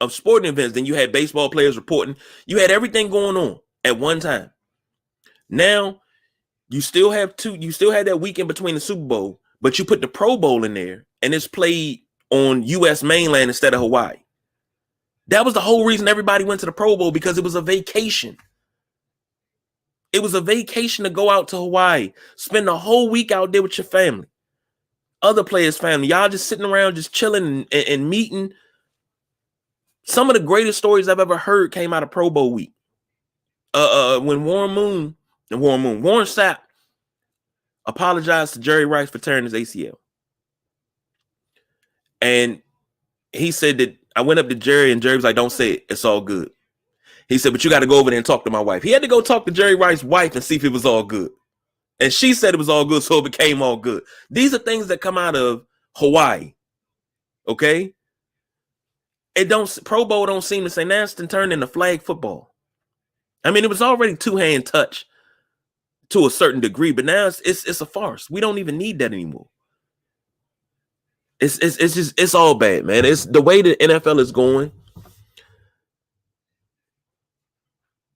of sporting events. Then you had baseball players reporting. You had everything going on at one time. Now you still had that weekend between the Super Bowl, but you put the Pro Bowl in there and it's played on US mainland instead of Hawaii. That was the whole reason everybody went to the Pro Bowl, because it was a vacation. It was a vacation to go out to Hawaii, spend the whole week out there with your family, other players' family. Y'all just sitting around, just chilling and meeting. Some of the greatest stories I've ever heard came out of Pro Bowl week. When Warren Sapp apologized to Jerry Rice for tearing his ACL. And he said that I went up to Jerry and Jerry was like, don't say it. It's all good. He said, but you got to go over there and talk to my wife. He had to go talk to Jerry Rice's wife and see if it was all good. And she said it was all good, so it became all good. These are things that come out of Hawaii. Okay? Pro Bowl don't seem to say Naston turned into flag football. I mean, it was already two-hand touch to a certain degree, but now it's a farce. We don't even need that anymore. It's all bad, man. It's the way the NFL is going.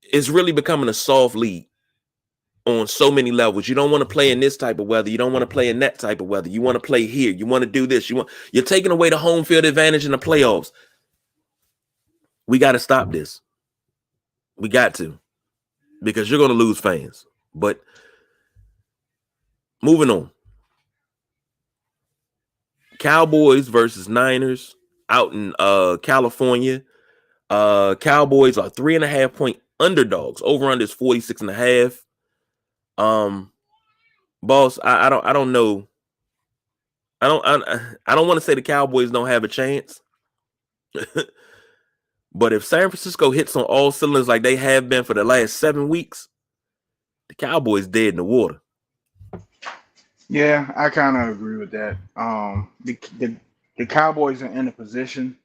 It's really becoming a soft league on so many levels. You don't want to play in this type of weather. You don't want to play in that type of weather. You want to play here. You want to do this. You're taking away the home field advantage in the playoffs. We got to stop this. We got to, because you're going to lose fans. But moving on. Cowboys versus Niners out in California. Cowboys are 3.5 point underdogs. Over under is 46.5. Boss, I don't know. I don't want to say the Cowboys don't have a chance. But if San Francisco hits on all cylinders like they have been for the last 7 weeks, the Cowboys dead in the water. Yeah, I kind of agree with that. The Cowboys are in a position,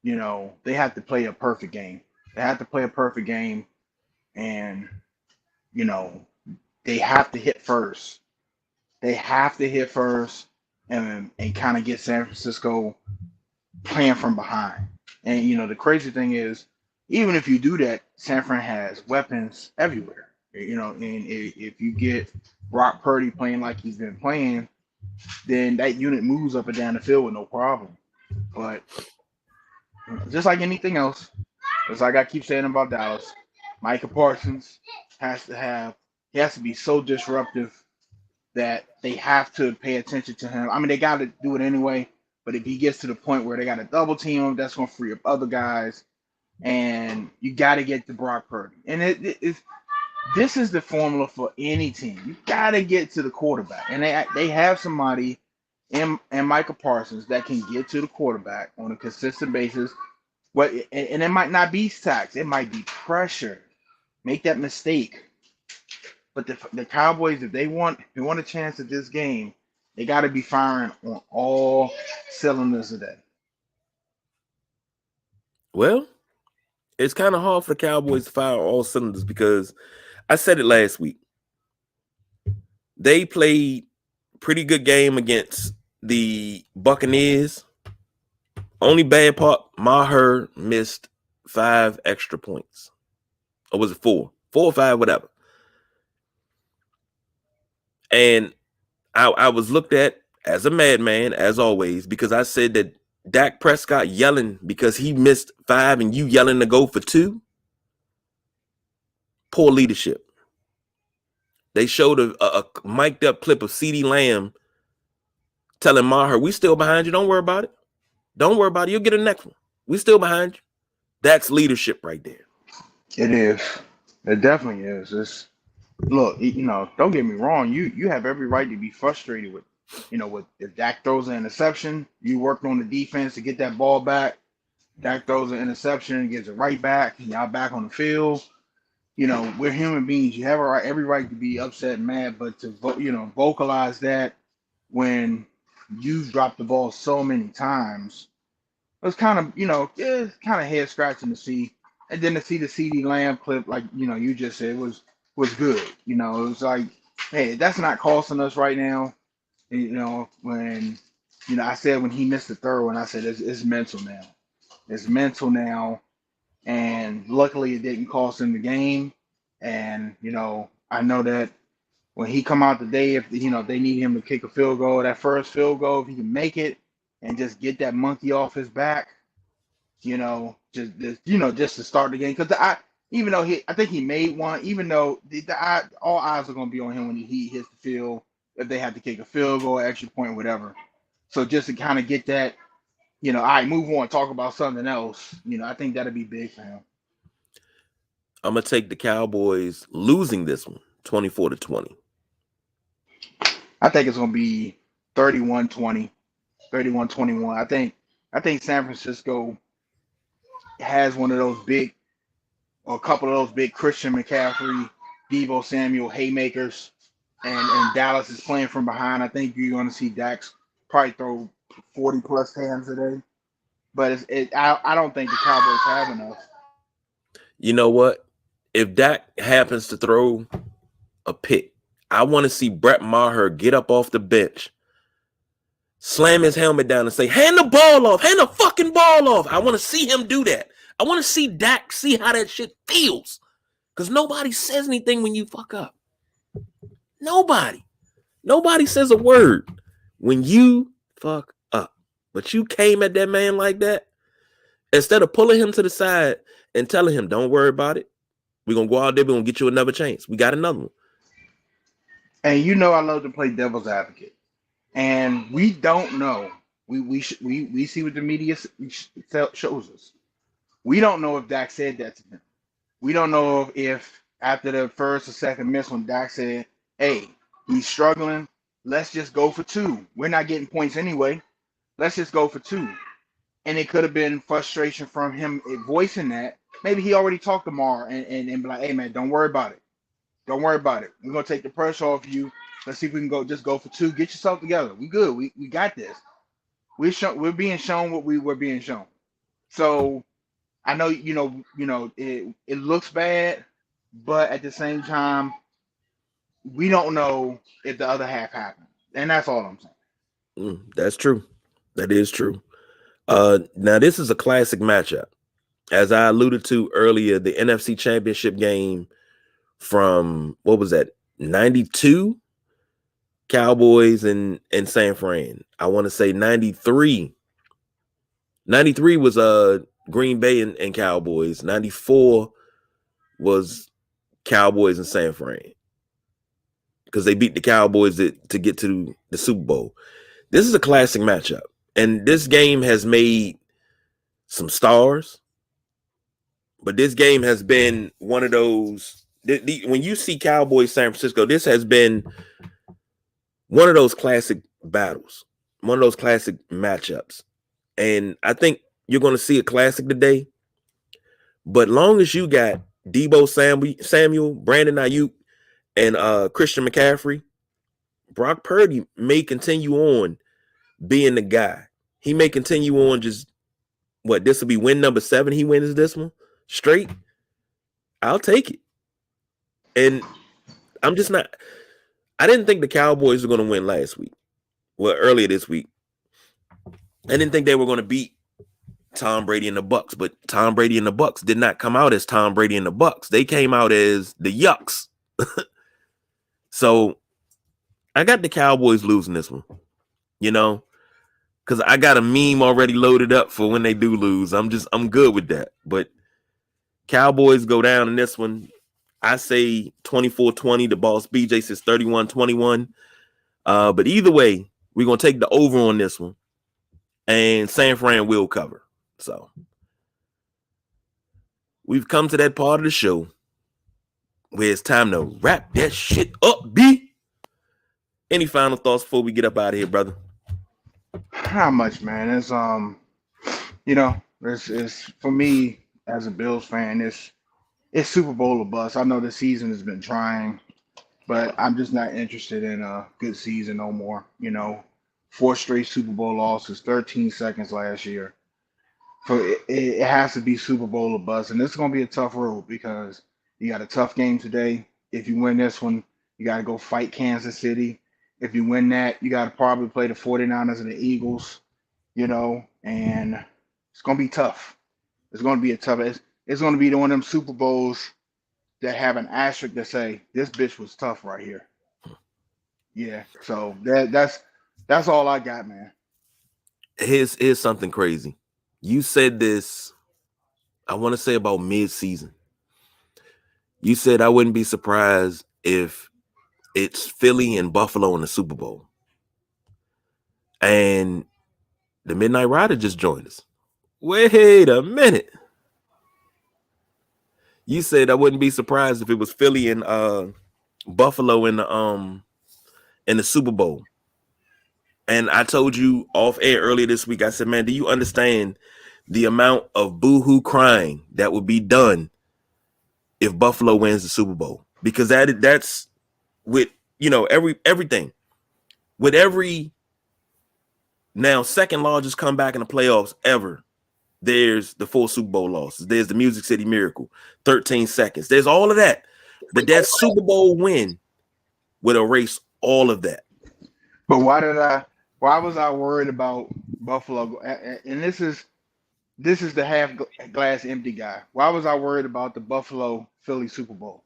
you know, they have to play a perfect game. They have to play a perfect game, and you know, they have to hit first. They have to hit first and kind of get San Francisco playing from behind. And you know, the crazy thing is, even if you do that, San Fran has weapons everywhere. You know, and if you get Brock Purdy playing like he's been playing, then that unit moves up and down the field with no problem. But just like anything else, it's like I keep saying about Dallas, Micah Parsons has to be so disruptive that they have to pay attention to him. I mean, they got to do it anyway, but if he gets to the point where they got to double team him, that's going to free up other guys, and you got to get to Brock Purdy. And this is the formula for any team. You got to get to the quarterback, and they have somebody in Micah Parsons that can get to the quarterback on a consistent basis. And it might not be sacks, it might be pressure. Make that mistake. But the Cowboys, if they want a chance at this game, they got to be firing on all cylinders today. Well, it's kind of hard for the Cowboys to fire all cylinders because I said it last week. They played pretty good game against the Buccaneers. Only bad part, Maher missed 5 extra points. Or was it 4? 4 or 5, whatever. And I was looked at as a madman, as always, because I said that Dak Prescott yelling because he missed 5 and you yelling to go for 2. Poor leadership. They showed a mic'd up clip of CeeDee Lamb telling Maher, we still behind you. Don't worry about it. Don't worry about it. You'll get a next one. We still behind you. That's leadership right there. It is. It definitely is. Look, don't get me wrong. You have every right to be frustrated with if Dak throws an interception, you worked on the defense to get that ball back. Dak throws an interception, gets it right back, and y'all back on the field. We're human beings. You have every right to be upset and mad, but to vocalize that when you've dropped the ball so many times, it was kind of it's kind of head scratching to see. And then to see the CeeDee Lamb clip, like you just said, was good. It was like, hey, that's not costing us right now. When I said when he missed the third one, I said it's mental now. It's mental now, and luckily it didn't cost him the game. And I know that when he come out today, if they need him to kick a field goal, that first field goal, if he can make it and just get that monkey off his back, just to start the game. Because even though I think he made one, even though all eyes are going to be on him when he hits the field, if they have to kick a field goal, extra point, whatever. So just to kind of get that, all right, move on, talk about something else. I think that'd be big for him. I'm going to take the Cowboys losing this one, 24-20. I think it's going to be 31-20, 31-21. I think San Francisco has one of those big, or a couple of those big Christian McCaffrey, Deebo Samuel haymakers, and Dallas is playing from behind. I think you're going to see Dax probably throw 40 plus times today, but I don't think the Cowboys have enough. You know what? If Dak happens to throw a pick, I want to see Brett Maher get up off the bench, slam his helmet down and say, hand the ball off, hand the fucking ball off. I want to see him do that. I want to see Dak see how that shit feels. Because nobody says anything when you fuck up. Nobody says a word when you fuck up. But you came at that man like that. Instead of pulling him to the side and telling him, don't worry about it. We're going to go out there. We're going to get you another chance. We got another one. And I love to play devil's advocate. And we don't know. We see what the media shows us. We don't know if Dak said that to him. We don't know if after the first or second miss when Dak said, hey, he's struggling, let's just go for 2. We're not getting points anyway. Let's just go for 2. And it could have been frustration from him voicing that. Maybe he already talked to Maher and be like, hey, man, don't worry about it. Don't worry about it. We're going to take the pressure off you. Let's see if we can go for 2. Get yourself together. We good. We got this. We're being shown what we were being shown. So I know, it looks bad, but at the same time, we don't know if the other half happened. And that's all I'm saying. That's true. That is true. Now, this is a classic matchup. As I alluded to earlier, the NFC Championship game from, what was that, 92? Cowboys and San Fran. I want to say 93. 93 was Green Bay and Cowboys. 94 was Cowboys and San Fran. Because they beat the Cowboys to get to the Super Bowl. This is a classic matchup. And this game has made some stars. But this game has been one of those. When you see Cowboys San Francisco, this has been one of those classic battles, one of those classic matchups. And I think you're going to see a classic today. But long as you got Deebo Samuel, Brandon Ayuk, and Christian McCaffrey, Brock Purdy may continue on being the guy. He may continue on just, this will be win number 7. He wins this one straight. I'll take it. And I'm just not. I didn't think the Cowboys were going to win last week. Well, earlier this week. I didn't think they were going to beat Tom Brady and the Bucs, but Tom Brady and the Bucs did not come out as Tom Brady and the Bucs. They came out as the Yucks. So I got the Cowboys losing this one, because I got a meme already loaded up for when they do lose. I'm good with that. But Cowboys go down in this one. I say 24-20. The boss BJ says 31-21. But either way, we're going to take the over on this one. And San Fran will cover. So we've come to that part of the show where it's time to wrap that shit up, B. Any final thoughts before we get up out of here, brother? Not much, man. It's it's for me as a Bills fan, it's Super Bowl or bust. I know the season has been trying, but I'm just not interested in a good season no more. 4 straight Super Bowl losses, 13 seconds last year. So it has to be Super Bowl or bust. And this is going to be a tough road because you got a tough game today. If you win this one, you got to go fight Kansas City. If you win that, you got to probably play the 49ers and the Eagles, and it's going to be tough. It's going to be it's going to be one of them Super Bowls that have an asterisk that say, this bitch was tough right here. Yeah, so that's all I got, man. Here's something crazy. You said this, I want to say about mid-season. You said I wouldn't be surprised if it's Philly and Buffalo in the Super Bowl. And the Midnight Rider just joined us. Wait a minute. You said I wouldn't be surprised if it was Philly and Buffalo in the Super Bowl. And I told you off air earlier this week, I said, man, do you understand the amount of boo-hoo crying that would be done if Buffalo wins the Super Bowl? Because that's with, everything. With every now second largest comeback in the playoffs ever, there's the 4 Super Bowl losses. There's the Music City Miracle, 13 seconds. There's all of that. But that Super Bowl win would erase all of that. But why was I worried about Buffalo? And this is the half glass empty guy. Why was I worried about the Buffalo Philly Super Bowl?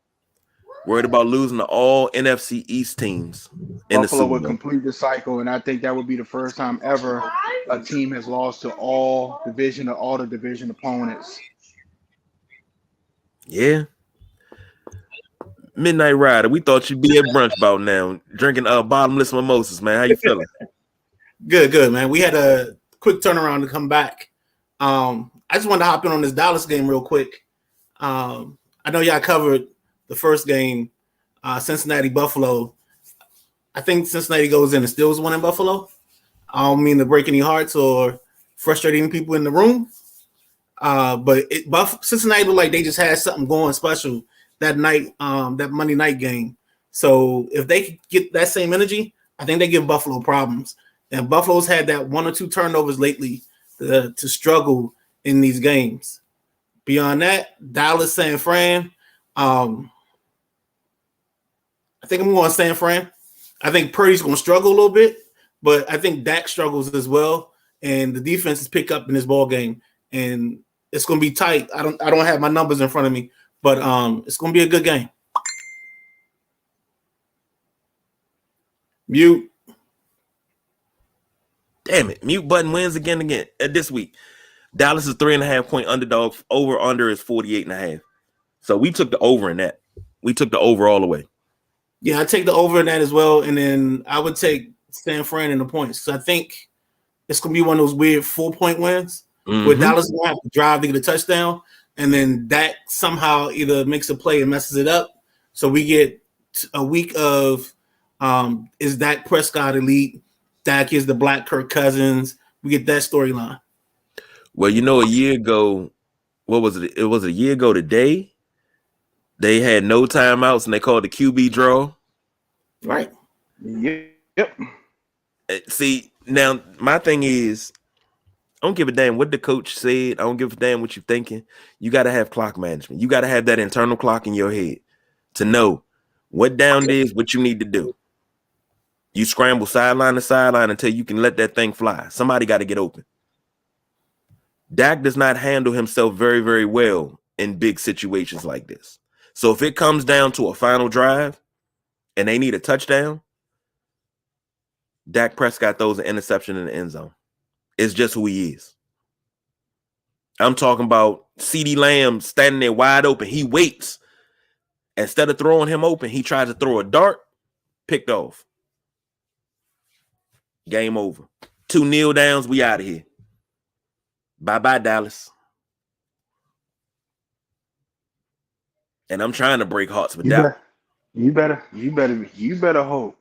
Worried about losing to all NFC East teams in the Super Buffalo Bowl. would complete the cycle, and I think that would be the first time ever a team has lost to all the division opponents. Yeah. Midnight Rider, we thought you'd be at brunch about now, drinking bottomless mimosas, man. How you feeling? Good, man. We had a quick turnaround to come back. I just wanted to hop in on this Dallas game real quick. I know y'all covered the first game, Cincinnati Buffalo. I think Cincinnati goes in and steals one in Buffalo. I don't mean to break any hearts or frustrate any people in the room, but Cincinnati looked like they just had something going special that night, that Monday night game. So if they could get that same energy, I think they give Buffalo problems. And Buffalo's had that 1 or 2 turnovers lately to struggle in these games. Beyond that, Dallas, San Fran. I think I'm going San Fran. I think Purdy's going to struggle a little bit, but I think Dak struggles as well. And the defenses pick up in this ball game, and it's going to be tight. I don't have my numbers in front of me, but it's going to be a good game. Mute. Damn it. Mute button wins again this week. Dallas is 3.5 point underdog. Over under is 48.5. So we took the over in that. We took the over all the way. Yeah, I take the over in that as well. And then I would take San Fran in the points. So I think it's going to be one of those weird 4-point wins where Dallas will have to drive to get a touchdown. And then that somehow either makes a play and messes it up. So we get a week of is Dak Prescott elite? Dak is the Black Kirk Cousins. We get that storyline. Well, a year ago, what was it? It was a year ago today. They had no timeouts and they called the QB draw. Right. Yep. See, now my thing is, I don't give a damn what the coach said. I don't give a damn what you're thinking. You got to have clock management. You got to have that internal clock in your head to know what down is, what you need to do. You scramble sideline to sideline until you can let that thing fly. Somebody got to get open. Dak does not handle himself very, very well in big situations like this. So if it comes down to a final drive and they need a touchdown, Dak Prescott throws an interception in the end zone. It's just who he is. I'm talking about CeeDee Lamb standing there wide open. He waits. Instead of throwing him open, he tries to throw a dart, picked off. Game over. 2 kneel downs, we out of here. Bye-bye, Dallas. And I'm trying to break hearts with Dallas. You better hope.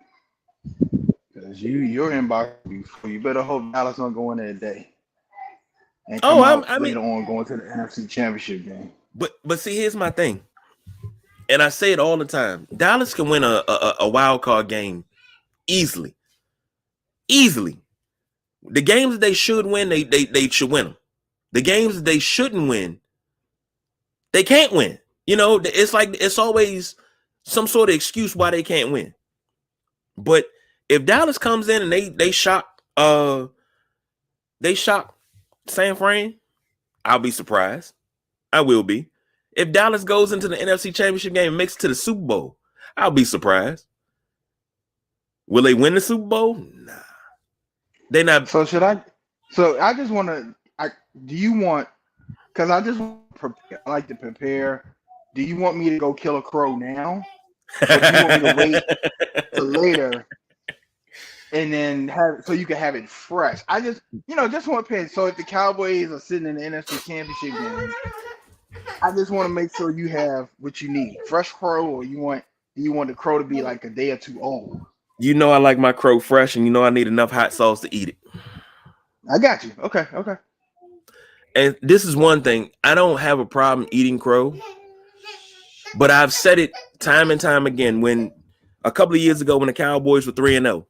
Because your inbox before you better hope Dallas don't go in there today. And later on going to the NFC Championship game. But see, here's my thing. And I say it all the time. Dallas can win a wild card game easily. Easily. The games that they should win, they should win them. The games that they shouldn't win, they can't win. It's like it's always some sort of excuse why they can't win. But if Dallas comes in and they shock San Fran, I'll be surprised. I will be. If Dallas goes into the NFC Championship game and makes it to the Super Bowl, I'll be surprised. Will they win the Super Bowl? Nah. They're not. So I just want to. Do you want? Because I just want to prepare. I like to prepare. Do you want me to go kill a crow now? Or do you want me to wait till later and then so you can have it fresh? I just want to pay. So if the Cowboys are sitting in the NFC Championship game, I just want to make sure you have what you need. Fresh crow, or do you want the crow to be like a day or two old? I like my crow fresh, and I need enough hot sauce to eat it. I got you. Okay. And this is one thing. I don't have a problem eating crow, but I've said it time and time again. When a couple of years ago, when the Cowboys were 3-0,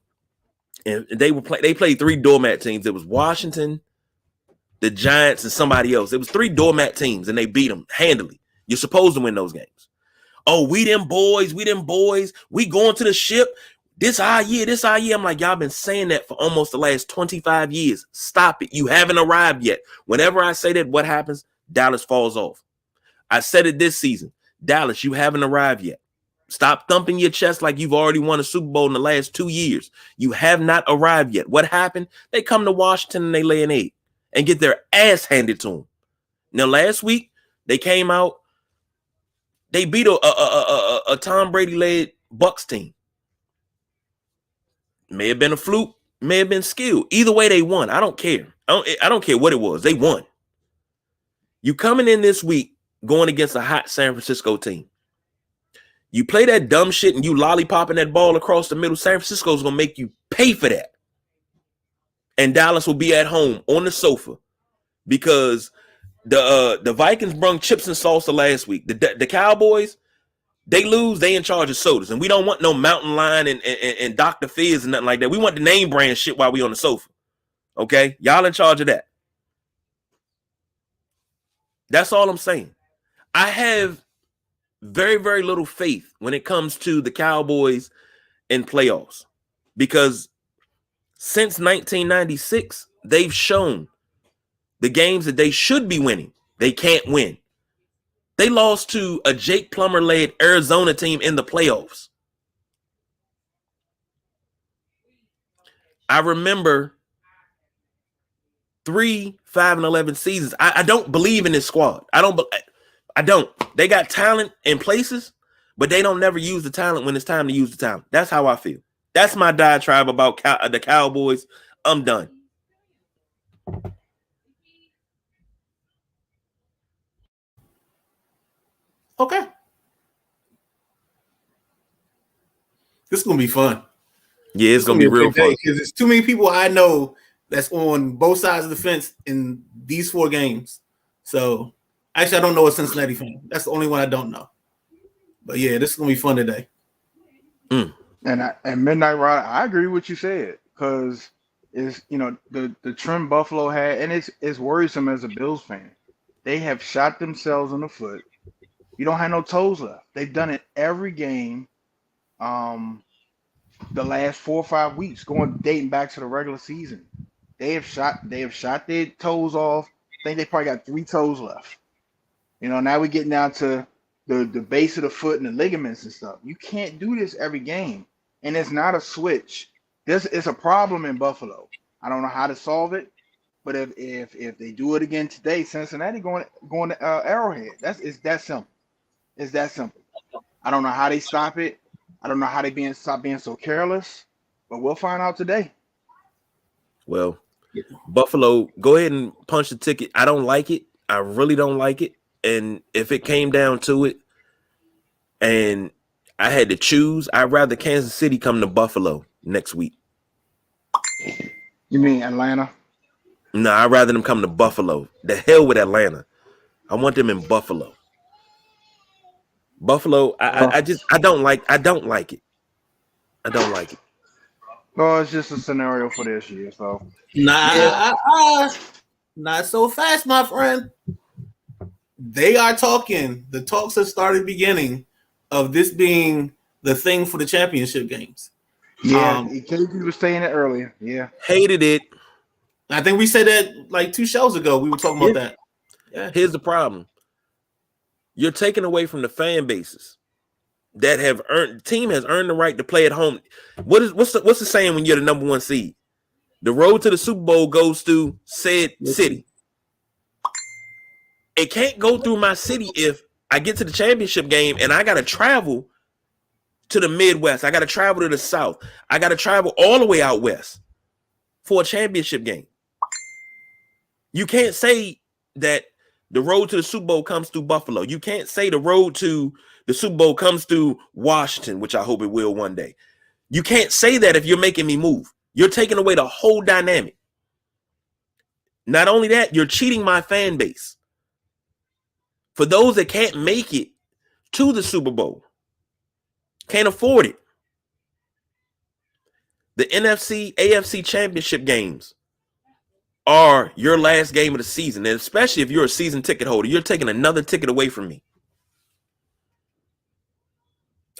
and they played 3 doormat teams. It was Washington, the Giants, and somebody else. It was 3 doormat teams, and they beat them handily. You're supposed to win those games. Oh, we them boys. We going to the ship. This our year. I'm like, y'all been saying that for almost the last 25 years. Stop it. You haven't arrived yet. Whenever I say that, what happens? Dallas falls off. I said it this season. Dallas, you haven't arrived yet. Stop thumping your chest like you've already won a Super Bowl in the last 2 years. You have not arrived yet. What happened? They come to Washington and they lay an egg and get their ass handed to them. Now, last week, they came out. They beat a Tom Brady-led Bucs team. May have been a fluke, may have been skill. Either way, they won. I don't care. I don't care what it was. They won. You coming in this week going against a hot San Francisco team. You play that dumb shit and you lollipopping that ball across the middle. San Francisco's going to make you pay for that. And Dallas will be at home on the sofa because the Vikings brung chips and salsa last week. The Cowboys, they lose, they in charge of sodas. And we don't want no Mountain Lion and Dr. Fizz and nothing like that. We want the name brand shit while we on the sofa. Okay? Y'all in charge of that. That's all I'm saying. I have very, very little faith when it comes to the Cowboys in playoffs because since 1996, they've shown the games that they should be winning, they can't win. They lost to a Jake Plummer-led Arizona team in the playoffs. I remember 3, 5, and 11 seasons. I don't believe in this squad. I don't. They got talent in places, but they don't never use the talent when it's time to use the talent. That's how I feel. That's my diatribe about the Cowboys. I'm done. Okay. This is gonna be fun. Yeah, it's gonna be real fun because there's too many people I know that's on both sides of the fence in these 4 games. So actually, I don't know a Cincinnati fan. That's the only one I don't know. But yeah, this is gonna be fun today. And Midnight Rider, I agree with what you said, because is the trend Buffalo had, and it's worrisome as a Bills fan. They have shot themselves in the foot. You don't have no toes left. They've done it every game. The last 4 or 5 weeks, dating back to the regular season, they have shot their toes off. I think they probably got 3 toes left. Now we're getting down to the base of the foot and the ligaments and stuff. You can't do this every game, and it's not a switch. This is a problem in Buffalo. I don't know how to solve it, but if they do it again today, Cincinnati going to Arrowhead. It's that simple. It's that simple. I don't know how they stop it. I don't know how they stop being so careless, but we'll find out today. Well, Buffalo, go ahead and punch the ticket. I don't like it. I really don't like it. And if it came down to it and I had to choose, I'd rather Kansas City come to Buffalo next week. You mean Atlanta? No, I'd rather them come to Buffalo. The hell with Atlanta. I want them in Buffalo. Buffalo, I don't like it. I don't like it. Well, it's just a scenario for this year, so not so fast, my friend. They are talking. The talks have started beginning of this being the thing for the championship games. Yeah, KP was saying it earlier. Yeah, hated it. I think we said that like 2 shows ago. We were talking about that. Yeah. Here's the problem. You're taking away from the fan bases that have earned. Team has earned the right to play at home. What's the saying when you're the number 1 seed? The road to the Super Bowl goes through said city. It can't go through my city if I get to the championship game and I got to travel to the Midwest. I got to travel to the South. I got to travel all the way out west for a championship game. You can't say that the road to the Super Bowl comes through Buffalo. You can't say the road to the Super Bowl comes through Washington, which I hope it will one day. You can't say that if you're making me move. You're taking away the whole dynamic. Not only that, you're cheating my fan base. For those that can't make it to the Super Bowl, can't afford it. The NFC, AFC championship games are your last game of the season. And especially if you're a season ticket holder, you're taking another ticket away from me.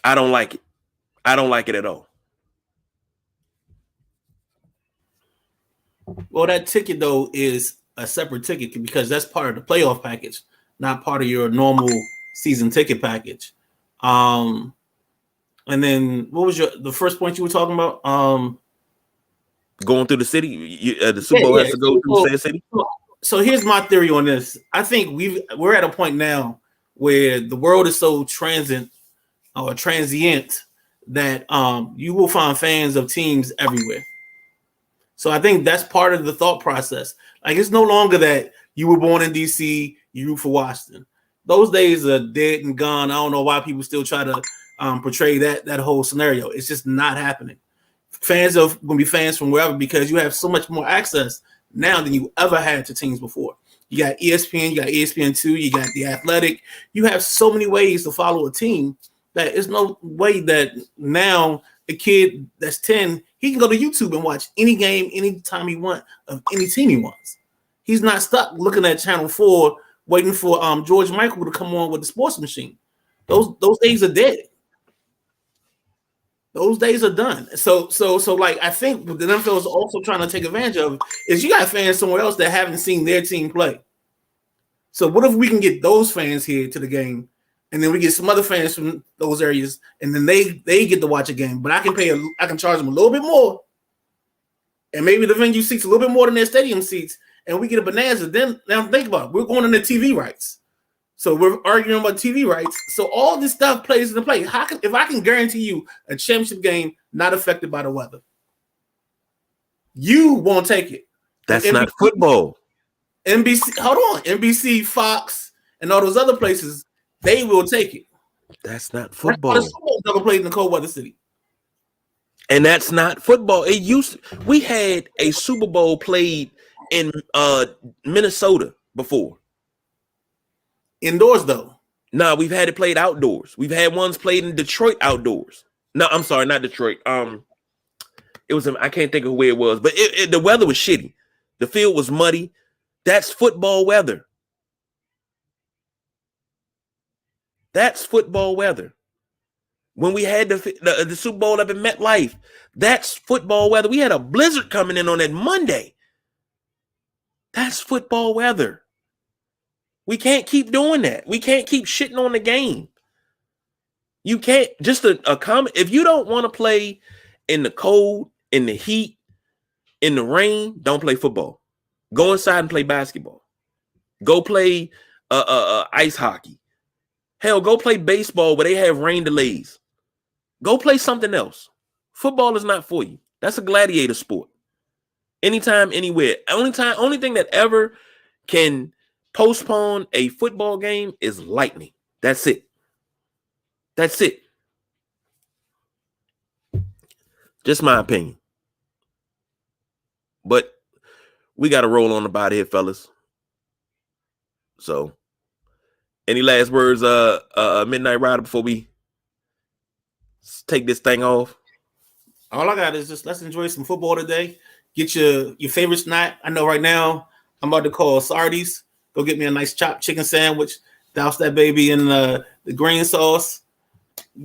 I don't like it. I don't like it at all. Well, that ticket, though, is a separate ticket because that's part of the playoff package, not part of your normal season ticket package. And then what was the first point you were talking about? Going through the city, the Super Bowl has to go through the city. So here's my theory on this. I think we're at a point now where the world is so transient that you will find fans of teams everywhere. So I think that's part of the thought process. Like, it's no longer that you were born in DC, you root for Washington. Those days are dead and gone. I don't know why people still try to portray that whole scenario. It's just not happening. Fans are going to be fans from wherever because you have so much more access now than you ever had to teams before. You got ESPN, you got ESPN2, you got The Athletic. You have so many ways to follow a team that there's no way that now a kid that's 10, he can go to YouTube and watch any game anytime he wants of any team he wants. He's not stuck looking at Channel 4 waiting for George Michael to come on with the sports machine. Those days are dead. Those days are done. So like, I think what the NFL is also trying to take advantage of is you got fans somewhere else that haven't seen their team play. So what if we can get those fans here to the game, and then we get some other fans from those areas, and then they get to watch a game, but I can charge them a little bit more and maybe the venue seats a little bit more than their stadium seats, and we get a bonanza. Then now think about it. We're going on the TV rights. So we're arguing about TV rights. So all this stuff plays into play. If I can guarantee you a championship game not affected by the weather, you won't take it. That's NBC, not football. NBC, hold on. NBC, Fox, and all those other places, they will take it. That's not football. That's why the Super Bowl never played in the cold weather city. And that's not football. We had a Super Bowl played in Minnesota before. Indoors, though. No, we've had it played outdoors. We've had ones played in Detroit outdoors. No, I'm sorry, not Detroit. It was I can't think of where it was, but the weather was shitty. The field was muddy. That's football weather. That's football weather. When we had the Super Bowl up in MetLife, that's football weather. We had a blizzard coming in on that Monday. That's football weather. We can't keep doing that. We can't keep shitting on the game. You can't just a comment. If you don't want to play in the cold, in the heat, in the rain, don't play football. Go inside and play basketball. Go play ice hockey. Hell, go play baseball where they have rain delays. Go play something else. Football is not for you. That's a gladiator sport. Anytime, anywhere. Only thing that ever can postpone a football game is lightning. That's it. That's it. Just my opinion. But we got to roll on about here, fellas. So, any last words, Midnight Rider, before we take this thing off? All I got is just let's enjoy some football today. Get your favorite snack. I know right now I'm about to call Sardi's. Go get me a nice chopped chicken sandwich. Douse that baby in the green sauce.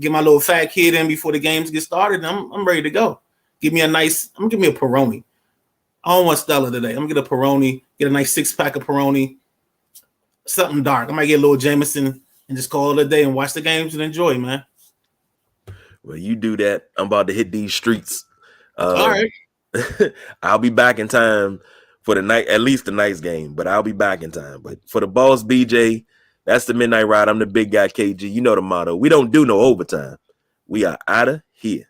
Get my little fat kid in before the games get started. And I'm ready to go. I'm gonna give me a Peroni. I don't want Stella today. I'm gonna get a Peroni. Get a nice 6-pack of Peroni. Something dark. I might get a little Jameson and just call it a day and watch the games and enjoy, man. Well, you do that. I'm about to hit these streets. All right. I'll be back in time for the night, at least the night's game, but I'll be back in time. But for the boss, BJ, that's the Midnight Ride. I'm the big guy, KG. You know the motto. We don't do no overtime. We are out of here.